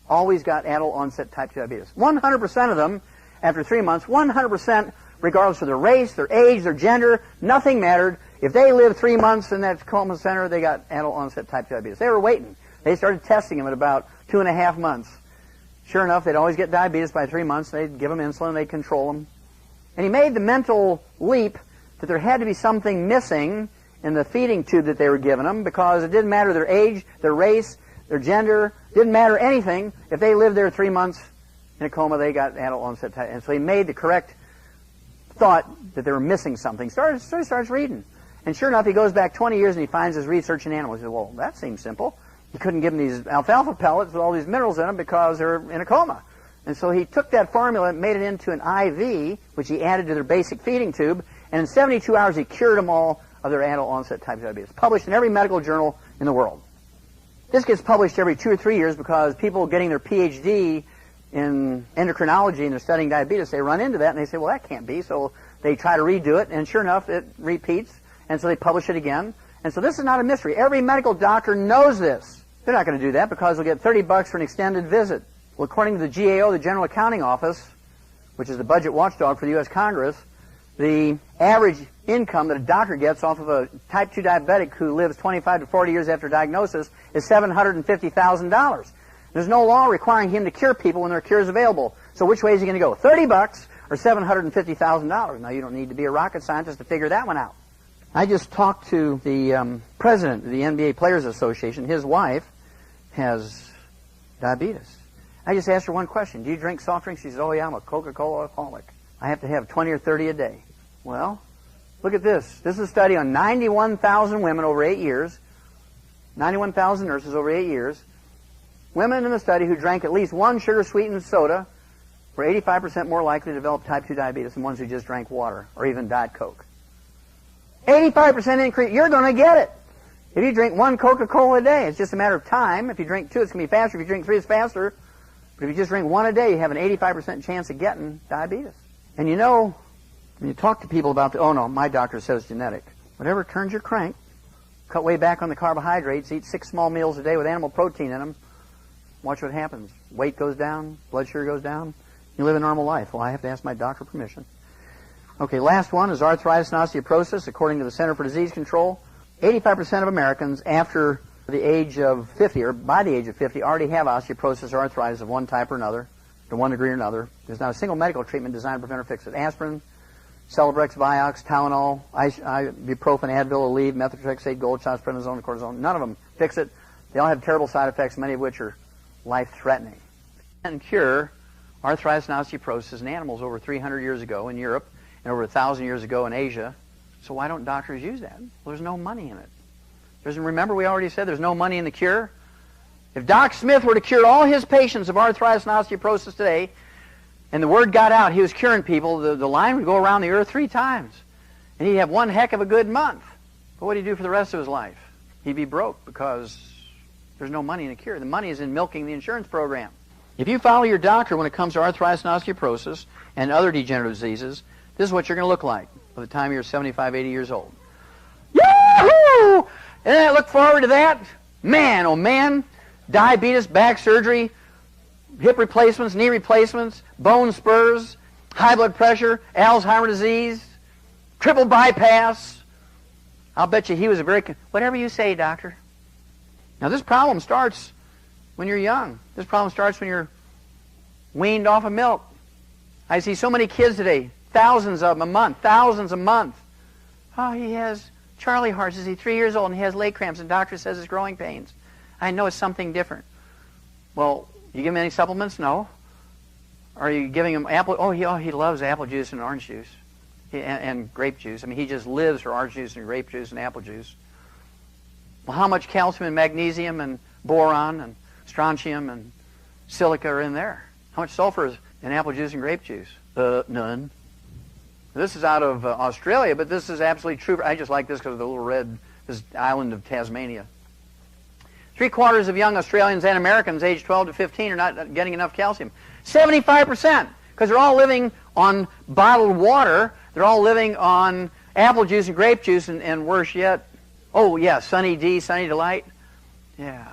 Speaker 2: always got adult onset type 2 diabetes. 100% of them, after 3 months, 100%, regardless of their race, their age, their gender, nothing mattered. If they lived 3 months in that coma center, they got adult onset type 2 diabetes. They were waiting. They started testing them at about 2.5 months. Sure enough, they'd always get diabetes by 3 months. They'd give them insulin. They'd control them. And he made the mental leap that there had to be something missing in the feeding tube that they were giving them, because it didn't matter their age, their race, their gender, didn't matter anything. If they lived there 3 months in a coma, they got adult onset type. And so he made the correct thought that they were missing something. So he starts reading. And sure enough, he goes back 20 years and he finds his research in animals. He says, well, that seems simple. He couldn't give them these alfalfa pellets with all these minerals in them because they're in a coma. And so he took that formula and made it into an IV, which he added to their basic feeding tube, and in 72 hours he cured them all of their adult onset type 2 diabetes. Published in every medical journal in the world. This gets published every 2 or 3 years because people getting their PhD in endocrinology and they're studying diabetes, they run into that and they say, well, that can't be. So they try to redo it, and sure enough, it repeats, and so they publish it again. And so this is not a mystery. Every medical doctor knows this. They're not going to do that because they'll get $30 for an extended visit. Well, according to the GAO, the General Accounting Office, which is the budget watchdog for the U.S. Congress, the average income that a doctor gets off of a type 2 diabetic who lives 25 to 40 years after diagnosis is $750,000. There's no law requiring him to cure people when there are cures available. So which way is he going to go, $30 or $750,000? Now, you don't need to be a rocket scientist to figure that one out. I just talked to the president of the NBA Players Association. His wife has diabetes. I just asked her one question. Do you drink soft drinks? She said, oh, yeah, I'm a Coca-Cola alcoholic. I have to have 20 or 30 a day. Well, look at this. This is a study on 91,000 women over 8 years, 91,000 nurses over 8 years. Women in the study who drank at least one sugar-sweetened soda were 85% more likely to develop type 2 diabetes than ones who just drank water or even Diet Coke. 85% increase. You're going to get it. If you drink one Coca-Cola a day, it's just a matter of time. If you drink 2, it's going to be faster. If you drink 3, it's faster. But if you just drink 1 a day, you have an 85% chance of getting diabetes. And you know, when you talk to people about oh no, my doctor says genetic. Whatever turns your crank, cut way back on the carbohydrates, eat 6 small meals a day with animal protein in them. Watch what happens. Weight goes down, blood sugar goes down. You live a normal life. Well, I have to ask my doctor permission. Okay, last one is arthritis and osteoporosis. According to the Center for Disease Control, 85% of Americans after the age of 50, or by the age of 50, already have osteoporosis or arthritis of one type or another, to one degree or another. There's not a single medical treatment designed to prevent or fix it. Aspirin, Celebrex, Vioxx, Tylenol, ibuprofen, Advil, Aleve, methotrexate, gold shots, prednisone, cortisone. None of them fix it. They all have terrible side effects, many of which are life-threatening. And cure arthritis and osteoporosis in animals over 300 years ago in Europe and over 1,000 years ago in Asia. So why don't doctors use that? Well, there's no money in it. Remember, we already said there's no money in the cure? If Doc Smith were to cure all his patients of arthritis and osteoporosis today, and the word got out, he was curing people, the line would go around the earth 3 times. And he'd have one heck of a good month. But what would he do for the rest of his life? He'd be broke because there's no money in the cure. The money is in milking the insurance program.
Speaker 1: If you follow your doctor when it comes to arthritis and osteoporosis and other degenerative diseases, this is what you're going to look like by the time you're 75, 80 years old. Yahoo! And then I look forward to that. Man, oh man, diabetes, back surgery, hip replacements, knee replacements, bone spurs, high blood pressure, Alzheimer's disease, triple bypass. I'll bet you he was a very... Whatever you say, doctor. Now this problem starts when you're young. This problem starts when you're weaned off of milk. I see so many kids today, thousands of them a month, thousands a month. Oh, he has Charlie horse. Is he 3 years old and he has leg cramps and the doctor says it's growing pains? I know it's something different. Well, you give him any supplements? No. Are you giving him apple? Oh, he loves apple juice and orange juice and grape juice. I mean, he just lives for orange juice and grape juice and apple juice. Well, how much calcium and magnesium and boron and strontium and silica are in there? How much sulfur is in apple juice and grape juice? None. This is out of Australia, but this is absolutely true. I just like this because of the little red, this island of Tasmania. 3/4 of young Australians and Americans aged 12 to 15 are not getting enough calcium. 75%, because they're all living on bottled water. They're all living on apple juice and grape juice, and worse yet, oh yeah, Sunny D, Sunny Delight. Yeah.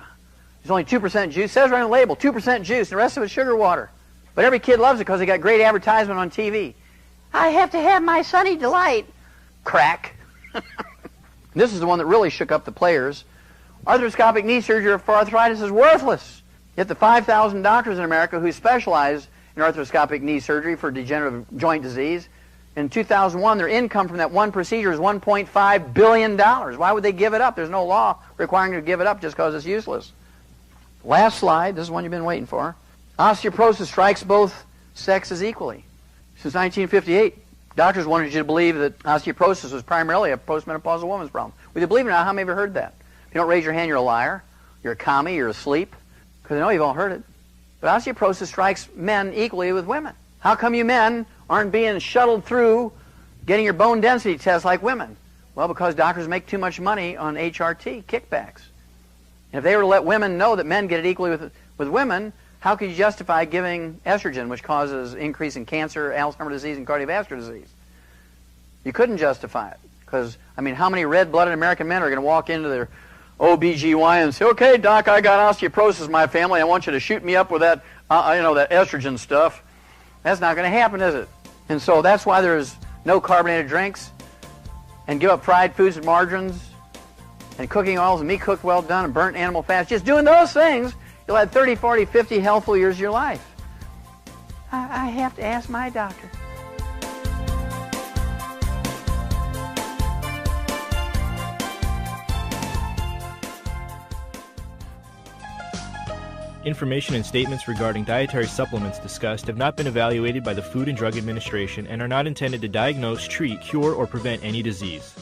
Speaker 1: There's only 2% juice. It says right on the label, 2% juice. The rest of it's sugar water. But every kid loves it because they got great advertisement on TV. I have to have my Sunny Delight. Crack. This is the one that really shook up the players. Arthroscopic knee surgery for arthritis is worthless. Yet the 5,000 doctors in America who specialize in arthroscopic knee surgery for degenerative joint disease, in 2001, their income from that one procedure is $1.5 billion. Why would they give it up? There's no law requiring them to give it up just because it's useless. Last slide. This is one you've been waiting for. Osteoporosis strikes both sexes equally. Since 1958, doctors wanted you to believe that osteoporosis was primarily a postmenopausal woman's problem. Whether you believe it or not, how many of you have heard that? If you don't raise your hand, you're a liar. You're a commie. You're asleep. Because I know you've all heard it. But osteoporosis strikes men equally with women. How come you men aren't being shuttled through getting your bone density test like women? Well, because doctors make too much money on HRT, kickbacks. And if they were to let women know that men get it equally with women, how could you justify giving estrogen, which causes increase in cancer, Alzheimer's disease, and cardiovascular disease? You couldn't justify it. Because, I mean, how many red-blooded American men are going to walk into their OBGYN and say, okay, doc, I got osteoporosis in my family. I want you to shoot me up with that, that estrogen stuff. That's not going to happen, is it? And so that's why there's no carbonated drinks, and give up fried foods and margarines, and cooking oils and meat cooked well done, and burnt animal fats. Just doing those things, you'll have 30, 40, 50 healthful years of your life. I have to ask my doctor.
Speaker 3: Information and statements regarding dietary supplements discussed have not been evaluated by the Food and Drug Administration and are not intended to diagnose, treat, cure, or prevent any disease.